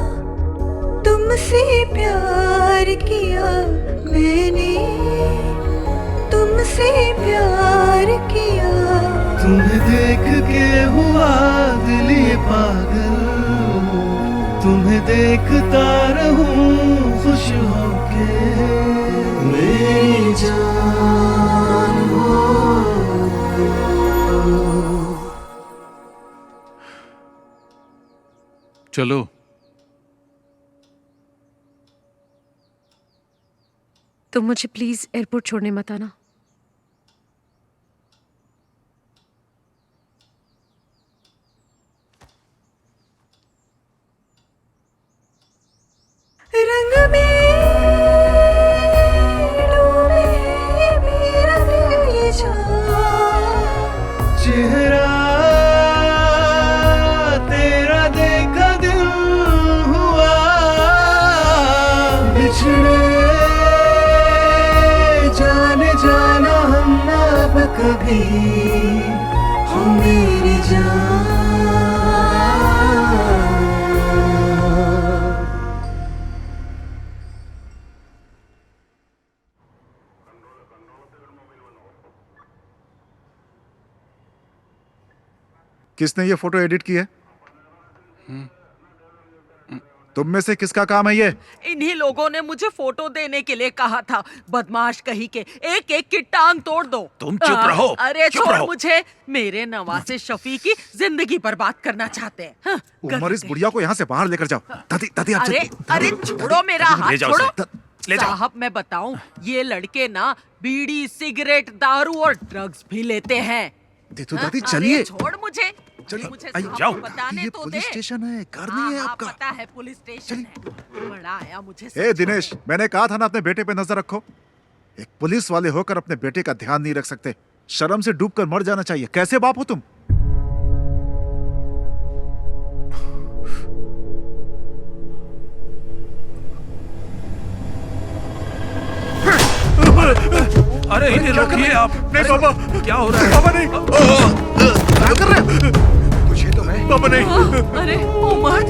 तुमसे प्यार किया मैंने, तुमसे प्यार किया। तुम्हें देख के हुआ दिल ये पागल, तुम्हें देखता रहूं खुश होके मेरी जान हो। चलो तुम मुझे प्लीज एयरपोर्ट छोड़ने मत आना। रंग में डूबे मेरा दिल ये जान। चेहरा तेरा देखा दिल हुआ, बिछड़े जाने जाना हम अब कभी, हो मेरी जान। किसने ये फोटो एडिट की है? तुम में से किसका काम है ये? इन्हीं लोगों ने मुझे फोटो देने के लिए कहा था। बदमाश कहीं के, एक एक की टांग तोड़ दो। तुम चुप रहो। अरे चुप छोड़ रहो। मुझे, मेरे नवासे शफी की जिंदगी बर्बाद करना चाहते हैं। हाँ, उमर इस बुढ़िया को यहाँ से बाहर लेकर जाओ। दादी दादी आप अरे अरे छोड़ो मेरा हाथ, ले जाओ छोड़ो। उसे। ले जाओ। साहब मैं बताऊं, ये लड़के ना बीड़ी सिगरेट दारू और ड्रग्स भी लेते हैं। तो दादी हाँ, चलिए। अरे छोड़ मुझे, चलिए, मुझे आइए, साहब जाओ। को बताने ये तो पुलिस दे। स्टेशन है, घर नहीं है हाँ, आपका। पता है पुलिस स्टेशन है। बड़ा आया मुझे ए सच दिनेश, मैंने कहा था ना अपने बेटे पे नजर रखो। एक पुलिस वाले होकर अपने बेटे का ध्यान नहीं रख सकते। शर्म से डूबकर मर जाना चाहिए। कैसे बाप हो तुम? अरे इन्हें रोकिए आप। नहीं पापा, क्या हो रहा है? पापा नहीं। क्या कर रहे हो? तुझे तो मैं पापा नहीं। अरे उमर,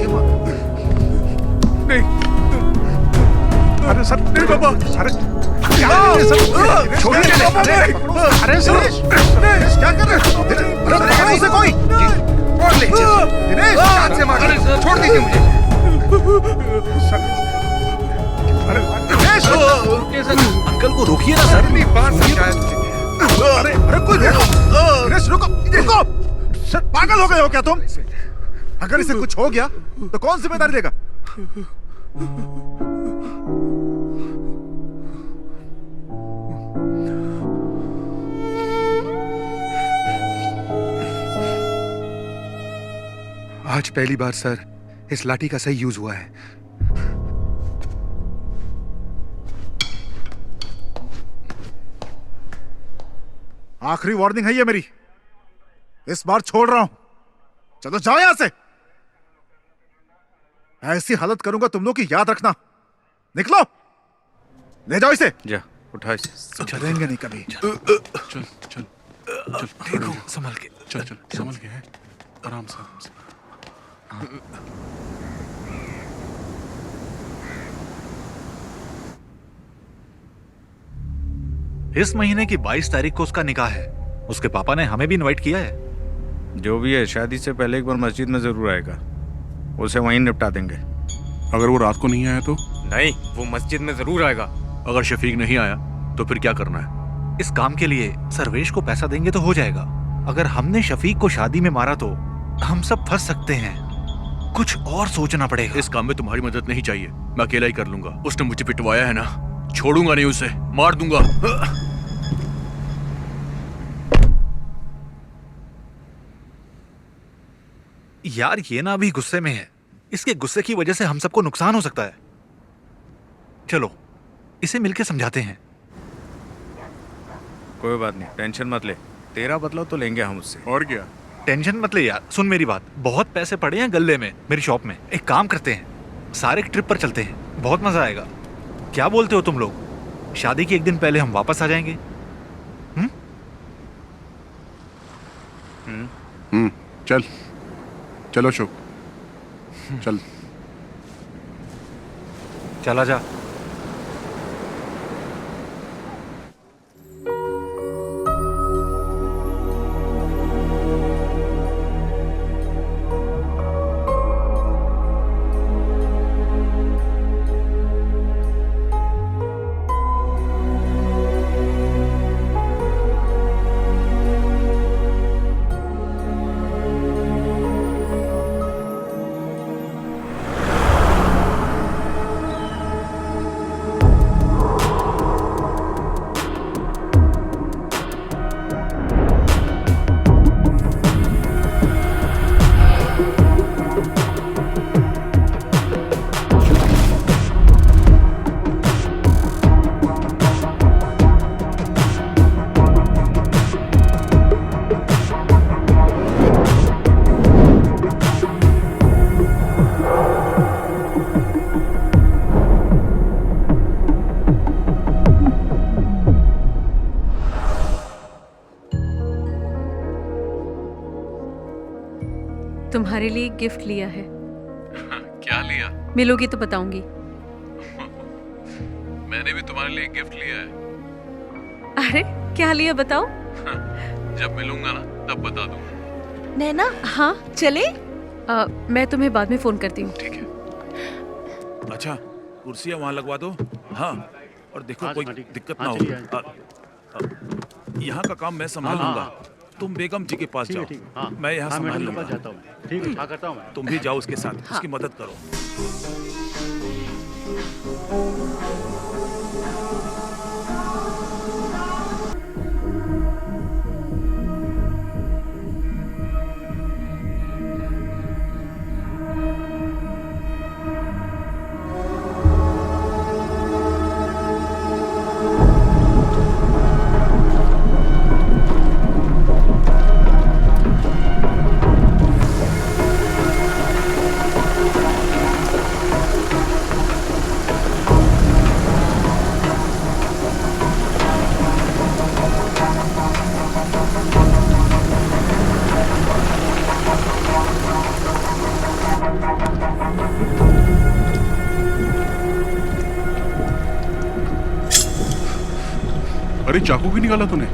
नहीं। अरे सर, नहीं पापा। अरे क्या कर रहे हैं सर? छोड़िए पापा नहीं। अरे सर, दिनेश क्या कर रहे हो? अरे पकड़ो उसे कोई। और ले चल। दिनेश हाथ से मार। छोड़ दीजिए मुझे। अरे दिनेश, अंकल को रोकिए ना सर। इतनी बार समझाया तुझे। अरे अरे कोई रुको। दिनेश रुको, रुको। सर पागल हो गए हो क्या तुम? अगर इसे कुछ हो गया तो कौन जिम्मेदारी लेगा? आज पहली बार सर इस लाठी का सही यूज हुआ है। आखिरी वार्निंग है ये मेरी, इस बार छोड़ रहा हूं। चलो जाओ यहां से। ऐसी हालत करूंगा तुम लोग की, याद रखना। निकलो, ले जाओ इसे। जा उठा इसे। चलेंगे नहीं कभी। चल चल चल देखो संभल के। चल चल संभल के है, आराम से आराम से। इस महीने की 22 तारीख को उसका निकाह है। उसके पापा ने हमें भी इनवाइट किया है। जो भी है, शादी से पहले एक बार मस्जिद में जरूर आएगा, उसे वहीं निपटा देंगे। अगर वो रात को नहीं आया तो? नहीं, वो मस्जिद में जरूर आएगा। अगर शफीक नहीं आया तो फिर क्या करना है? इस काम के लिए सर्वेश को पैसा देंगे तो हो जाएगा। अगर हमने शफीक को शादी में मारा तो हम सब फंस सकते हैं। कुछ और सोचना पड़ेगा। इस काम में तुम्हारी मदद नहीं चाहिए, मैं अकेला ही कर लूंगा। उसने मुझे पिटवाया है ना, छोड़ूंगा नहीं उसे, मार दूंगा। यार ये ना अभी गुस्से में है, इसके गुस्से की वजह से हम सबको नुकसान हो सकता है। चलो इसे मिलके समझाते हैं। कोई बात नहीं, टेंशन मत ले, तेरा बदला तो लेंगे हम उससे। और क्या? टेंशन मत ले यार, सुन मेरी बात। बहुत पैसे पड़े हैं गल्ले में मेरी शॉप में। एक काम करते हैं, सारे ट्रिप पर चलते हैं, बहुत मजा आएगा। क्या बोलते हो तुम लोग? शादी के एक दिन पहले हम वापस आ जाएंगे। चल चलो अशोक, चल। चला जा। तुम्हारे लिए एक गिफ्ट लिया है। क्या लिया? मिलोगी तो बताऊंगी। मैंने भी तुम्हारे लिए एक गिफ्ट लिया है। अरे क्या लिया बताओ? जब मिलूंगा ना तब बता दूंगा। नैना, हाँ चले? मैं तुम्हें बाद में फोन करती हूँ। ठीक है। अच्छा कुर्सियाँ वहाँ लगवा दो। हाँ और देखो कोई दिक्कत ना हो। यहाँ का काम मैं संभालूंगा, तुम बेगम जी के पास जाओ। मैं यहाँ संभाल लूंगा। ठीक है, करता हूँ मैं। तुम भी जाओ उसके साथ, उसकी मदद करो। अरे चाकू क्यों निकाला तूने?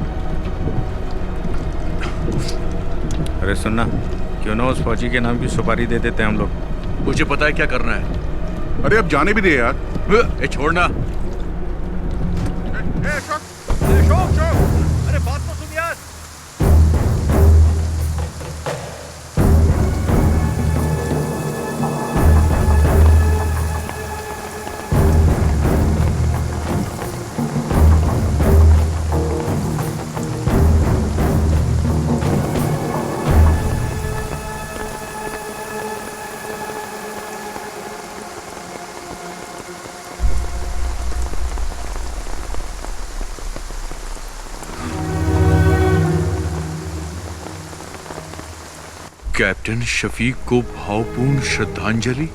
अरे सुनना, क्यों ना उस फौजी के नाम की सुपारी दे देते हैं हम लोग। मुझे पता है क्या करना है। अरे अब जाने भी दे यार। छोड़ना। अरे बात तो सुन यार। कैप्टन शफीक को भावपूर्ण श्रद्धांजलि।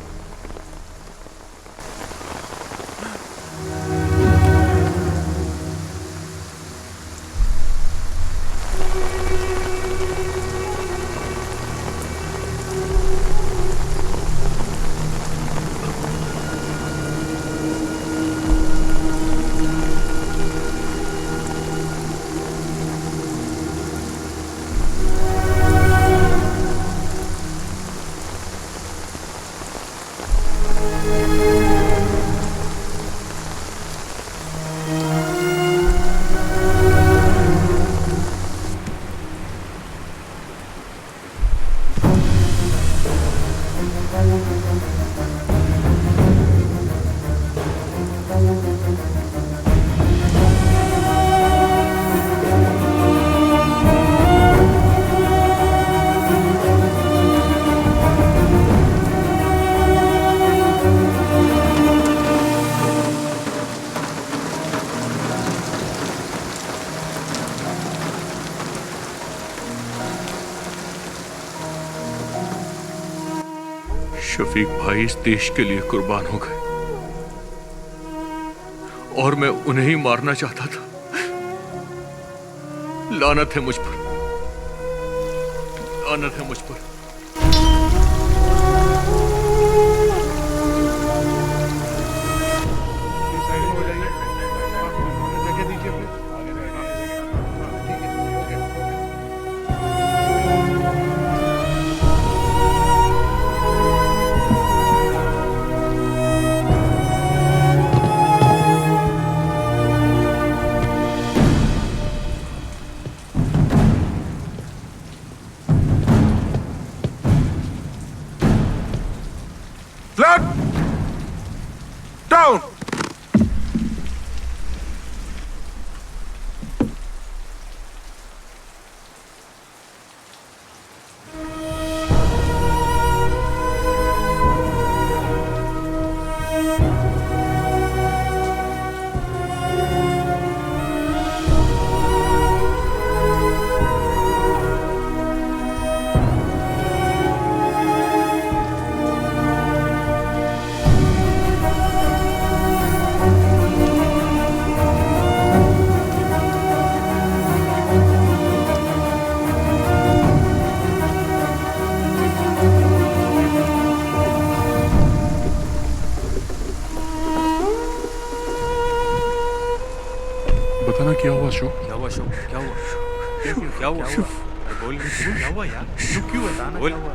शफीक भाई इस देश के लिए कुर्बान हो गए और मैं उन्हें ही मारना चाहता था। लानत है मुझ पर, लानत है मुझ पर। Down! बताना क्या हुआ शो? क्या हुआ शो? क्या हुआ? क्या हुआ? बोल क्या हुआ यार? क्यों बताना क्या हुआ?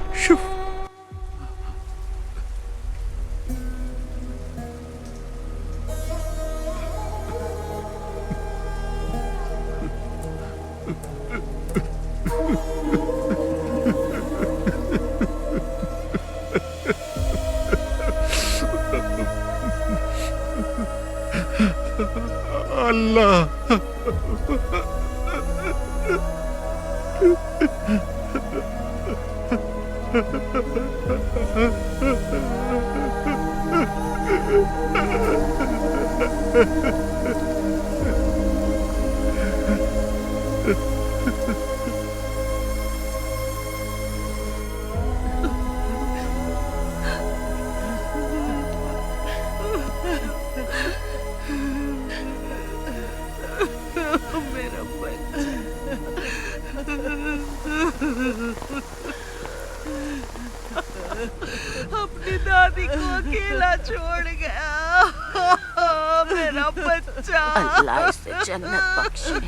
अपनी दादी को अकेला छोड़ गया मेरा बच्चा। अल्लाह इसे जन्नत बख्शे।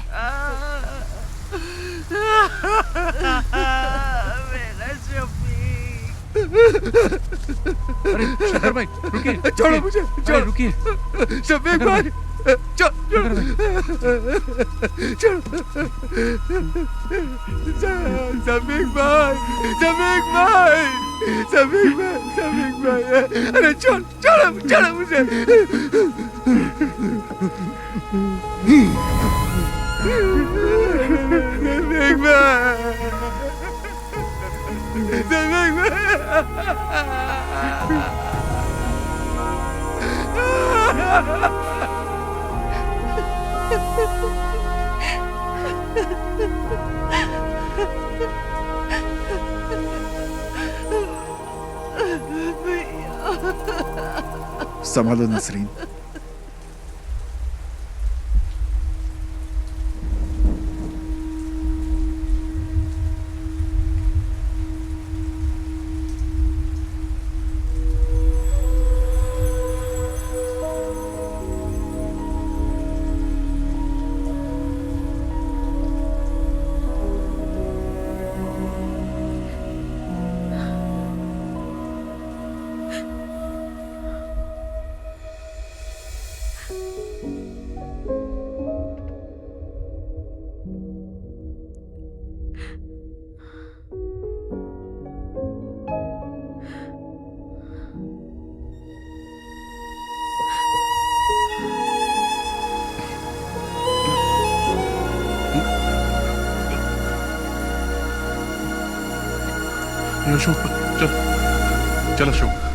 मेरा शफीक। अरे शकर भाई रुकिए, छोड़ो मुझे, छोड़ो रुकिए। शफीक भाई शफीक भाई, शफीक भाई, शफीक भाई, शफीक भाई, अरे छोड़ छोड़ो छोड़ो मुझे। शफीक भाई, शफीक संभालो नसरीन। अशोक चल चल अशोक।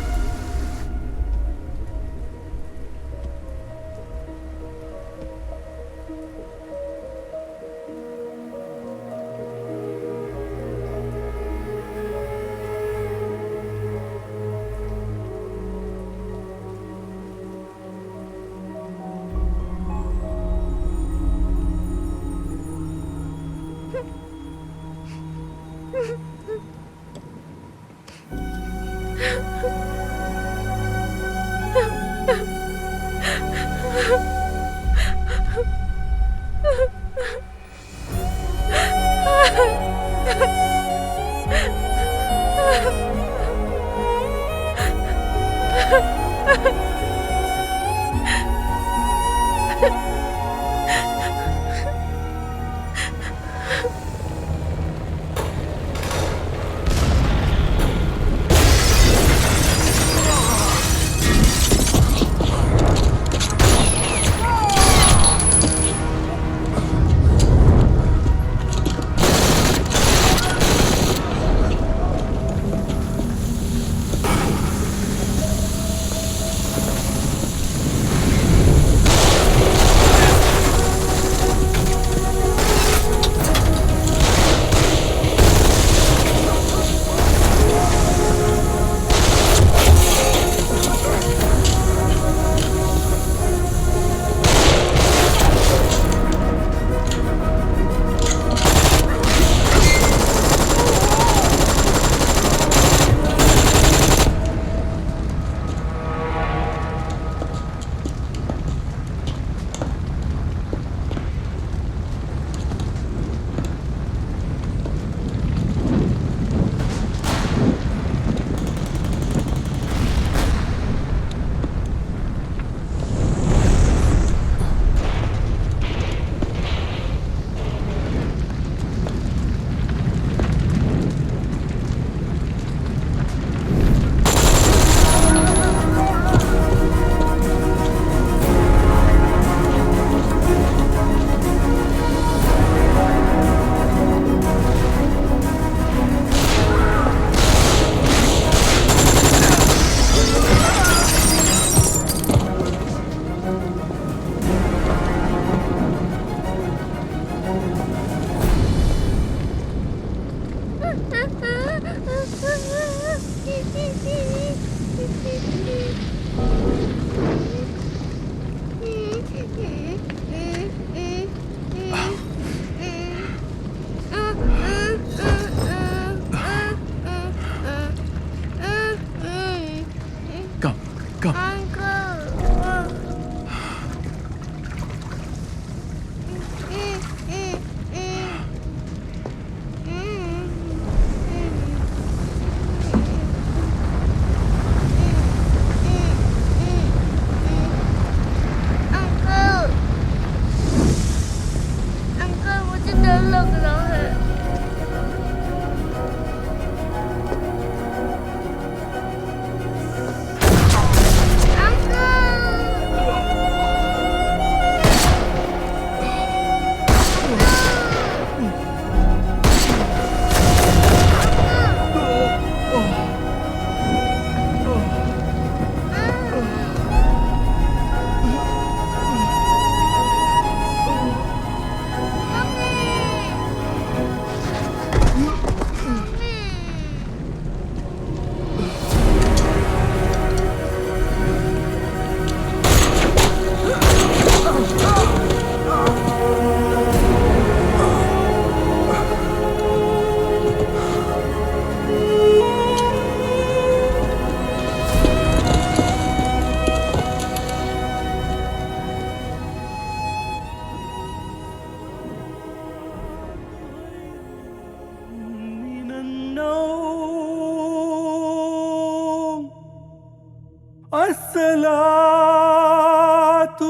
अस्सलातु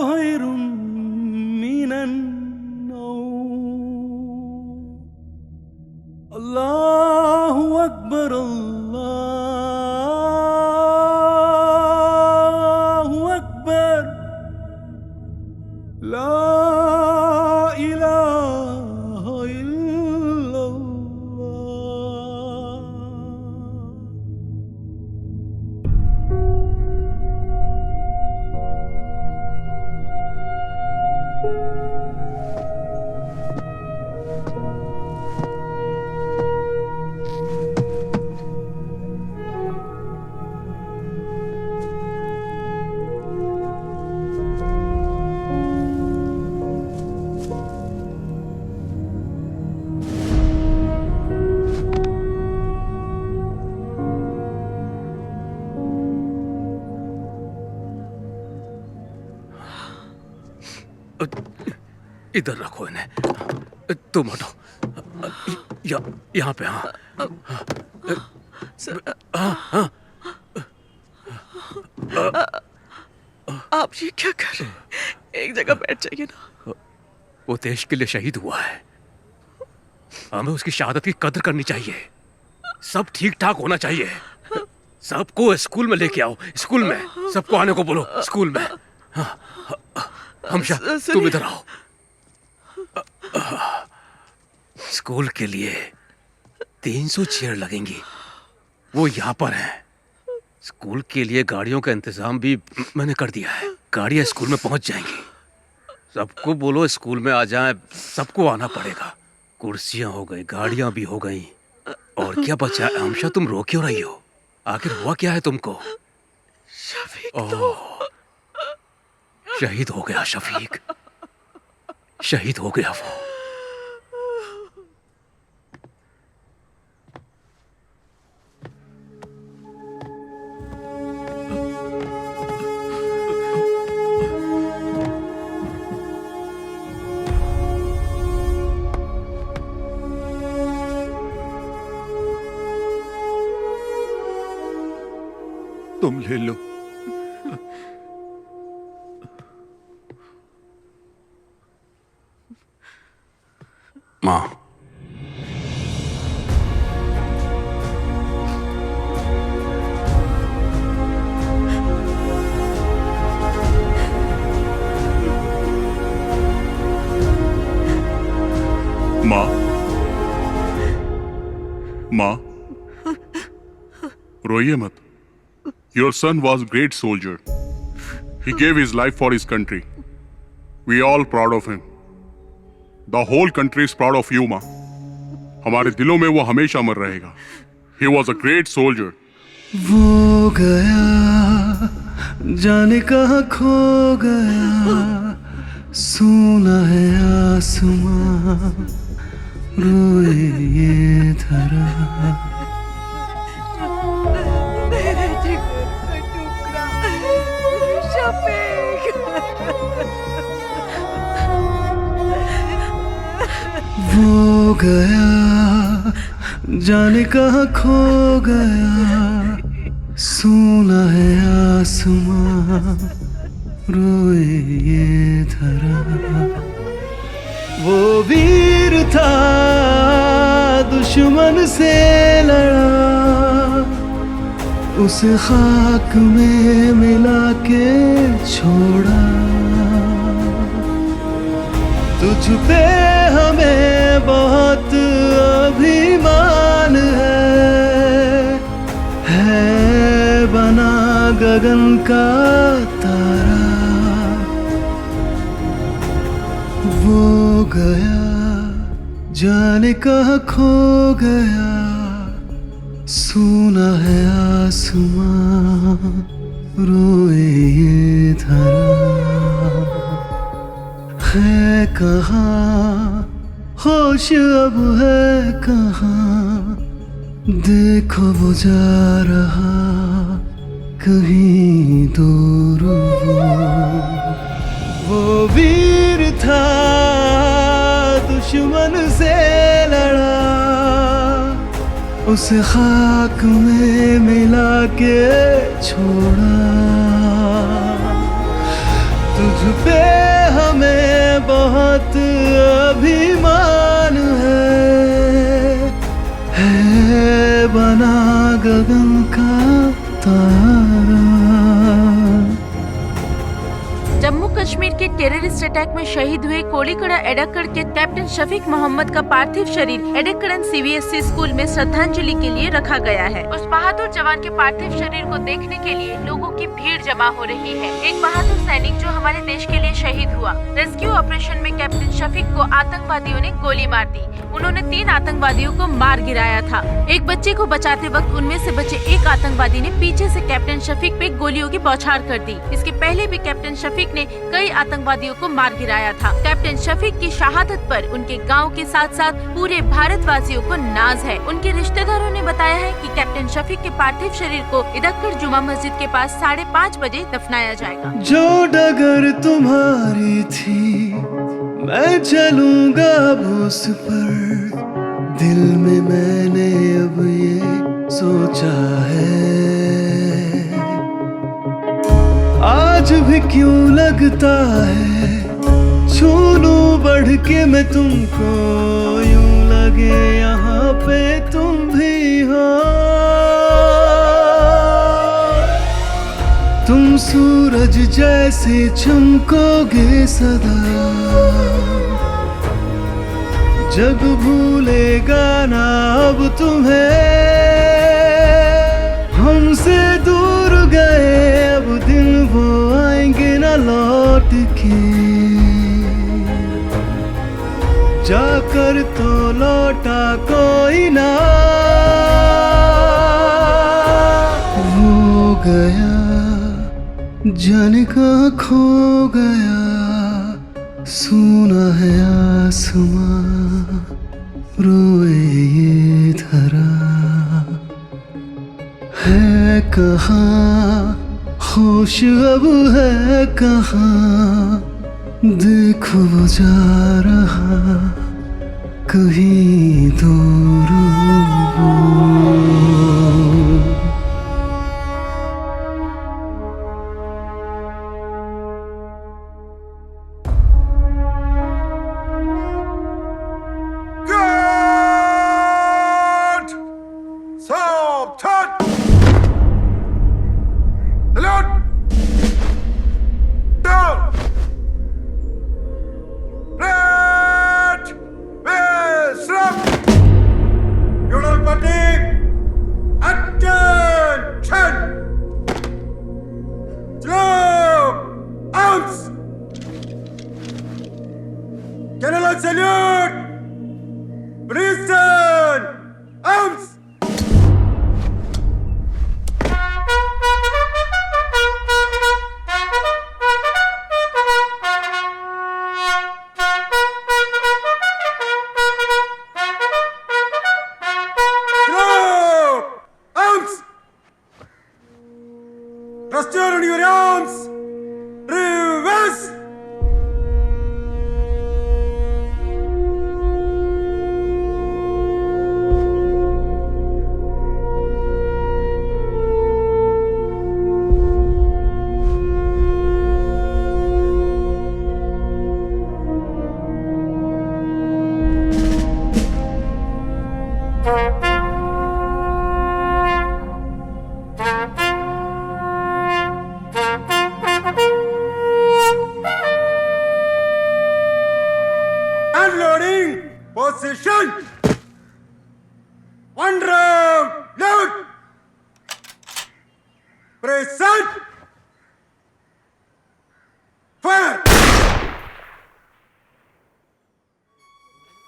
खैरुम मिनन नौम। अल्लाहु अकबर अल्लाहु अकबर ला इलाहा इल्लल्लाह। इधर रखो इन्हें। तुम हटो। यहाँ पे। हाँ हाँ। आप ये क्या कर रहे हैं? एक जगह बैठ जाइए ना। वो देश के लिए शहीद हुआ है, हमें उसकी शहादत की कदर करनी चाहिए। सब ठीक ठाक होना चाहिए। सबको स्कूल में लेके आओ। स्कूल में सबको आने को बोलो। स्कूल में। हाँ, हमशा तुम इधर आओ। स्कूल के लिए 300 चेयर लगेंगी, वो यहाँ पर है। स्कूल के लिए गाड़ियों का इंतजाम भी मैंने कर दिया है। गाड़ियाँ स्कूल में पहुंच जाएंगी। सबको बोलो स्कूल में आ जाए। सबको आना पड़ेगा। कुर्सियां हो गई, गाड़ियां भी हो गई, और क्या बचा? हमशा तुम रो क्यों रही हो? आखिर हुआ क्या है तुमको? शफीक शहीद हो गया। शफीक शहीद हो गया वो। तुम ले लो। माँ, माँ, रोइए मत। Your son was a great soldier. He gave his life for his country. We are all proud of him. The whole country is proud of you, माँ। हमारे दिलों में वो हमेशा अमर रहेगा। He was a great soldier. वो गया जाने कहाँ खो गया, सुना है आसमां रोए ये धरा। वो गया जाने कहाँ खो गया, सुना है आसमां रोए ये धरा। वो वीर था दुश्मन से लड़ा, उसे खाक में मिला के छोड़ा। तुझ पे हमें बहुत अभिमान है बना गगन का तारा। वो गया जाने कहाँ खो गया, सुना है आसमां रोए ये धरा। है कहाँ होश अब है कहाँ, देखो वो जा रहा कहीं दूर। वो वीर था दुश्मन से लड़ा, उस खाक में मिला के छोड़ा। तुझ पे हमें बहुत अभिमान है बना गगन का तारा। जम्मू कश्मीर के टेररिस्ट अटैक में शहीद हुए कोलीकड़ा एडक्कड़ के कैप्टन शफीक मोहम्मद का पार्थिव शरीर एडक्कड़न CBSE स्कूल में श्रद्धांजलि के लिए रखा गया है। उस बहादुर जवान के पार्थिव शरीर को देखने के लिए लोगों की भीड़ जमा हो रही है। एक बहादुर सैनिक जो हमारे देश के लिए शहीद हुआ। रेस्क्यू ऑपरेशन में कैप्टन शफीक को आतंकवादियों ने गोली मार दी। उन्होंने 3 आतंकवादियों को मार गिराया था। एक बच्चे को बचाते वक्त उनमें से बचे एक आतंकवादी ने पीछे से कैप्टन शफीक पे गोलियों की बौछार कर दी। इसके पहले भी कैप्टन शफीक ने कई आतंकवादियों को मार गिराया था। कैप्टन शफीक की शहादत पर उनके गांव के साथ साथ पूरे भारतवासियों को नाज है। उनके रिश्तेदारों ने बताया है कि कैप्टन शफीक के पार्थिव शरीर को इदक्कड़ जुमा मस्जिद के पास 5:30 बजे दफनाया जाएगा। जो डगर तुम्हारी थी मैं चलूंगा अब उस पर, दिल में मैंने अब ये सोचा है। आज भी क्यों लगता है छू लूं बढ़ के मैं तुमको, यूं लगे यहाँ पे तुम भी हो। तुम सूरज जैसे चमकोगे सदा, जग भूलेगा ना अब तुम्हें। हमसे दूर गए अब दिन वो आएंगे ना लौट के, जाकर तो लौटा कोई ना। वो गया जाने कहाँ खो गया, सुना है आसमां रोए ये धरा। है कहाँ होश अब है कहाँ, देखो वो जा रहा कहीं दूर वो।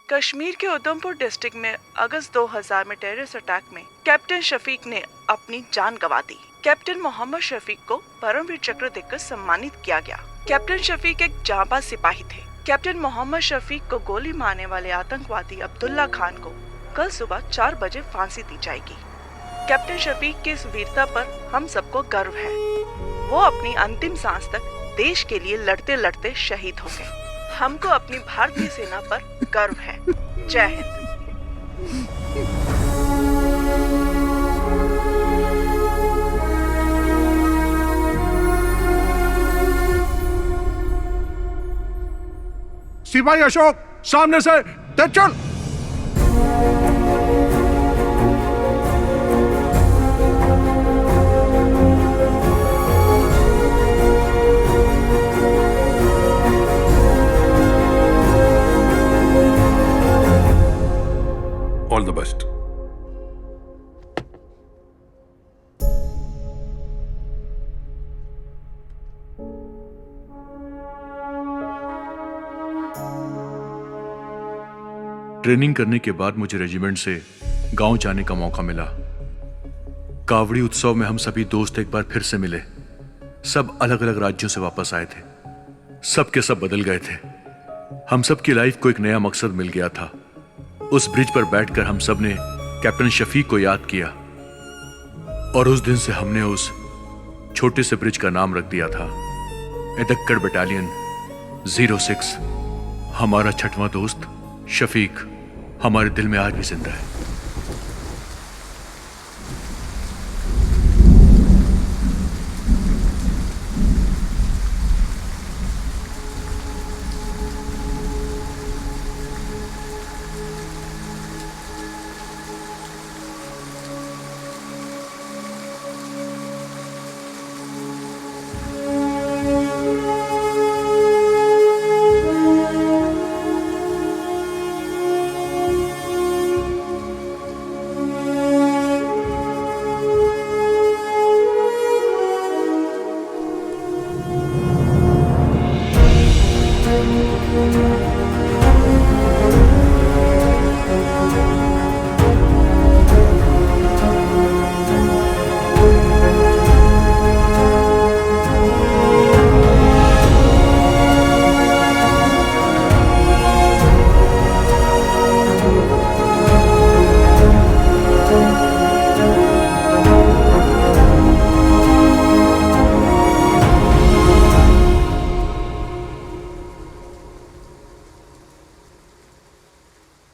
कश्मीर के उधमपुर डिस्ट्रिक्ट में अगस्त 2000 में टेररिस्ट अटैक में कैप्टन शफीक ने अपनी जान गंवा दी। कैप्टन मोहम्मद शफीक को परमवीर चक्र देकर सम्मानित किया गया। कैप्टन शफीक एक जांबाज सिपाही थे। कैप्टन मोहम्मद शफीक को गोली मारने वाले आतंकवादी अब्दुल्ला खान को कल सुबह 4 बजे फांसी दी जाएगी। कैप्टन शफीक की इस वीरता पर हम सबको गर्व है। वो अपनी अंतिम सांस तक देश के लिए लड़ते लड़ते शहीद हो गए। हमको अपनी भारतीय सेना पर गर्व है। जय हिंद। सिपाही अशोक, सामने से तेज चल। All the best. ट्रेनिंग करने के बाद मुझे रेजिमेंट से गांव जाने का मौका मिला। कावड़ी उत्सव में हम सभी दोस्त एक बार फिर से मिले। सब अलग अलग राज्यों से वापस आए थे। सब के सब बदल गए थे। हम सब की लाइफ को एक नया मकसद मिल गया था। उस ब्रिज पर बैठकर हम सब ने कैप्टन शफीक को याद किया और उस दिन से हमने उस छोटे से ब्रिज का नाम रख दिया था एदक्कड़ बटालियन 06। हमारा छठवां दोस्त शफीक हमारे दिल में आज भी जिंदा है।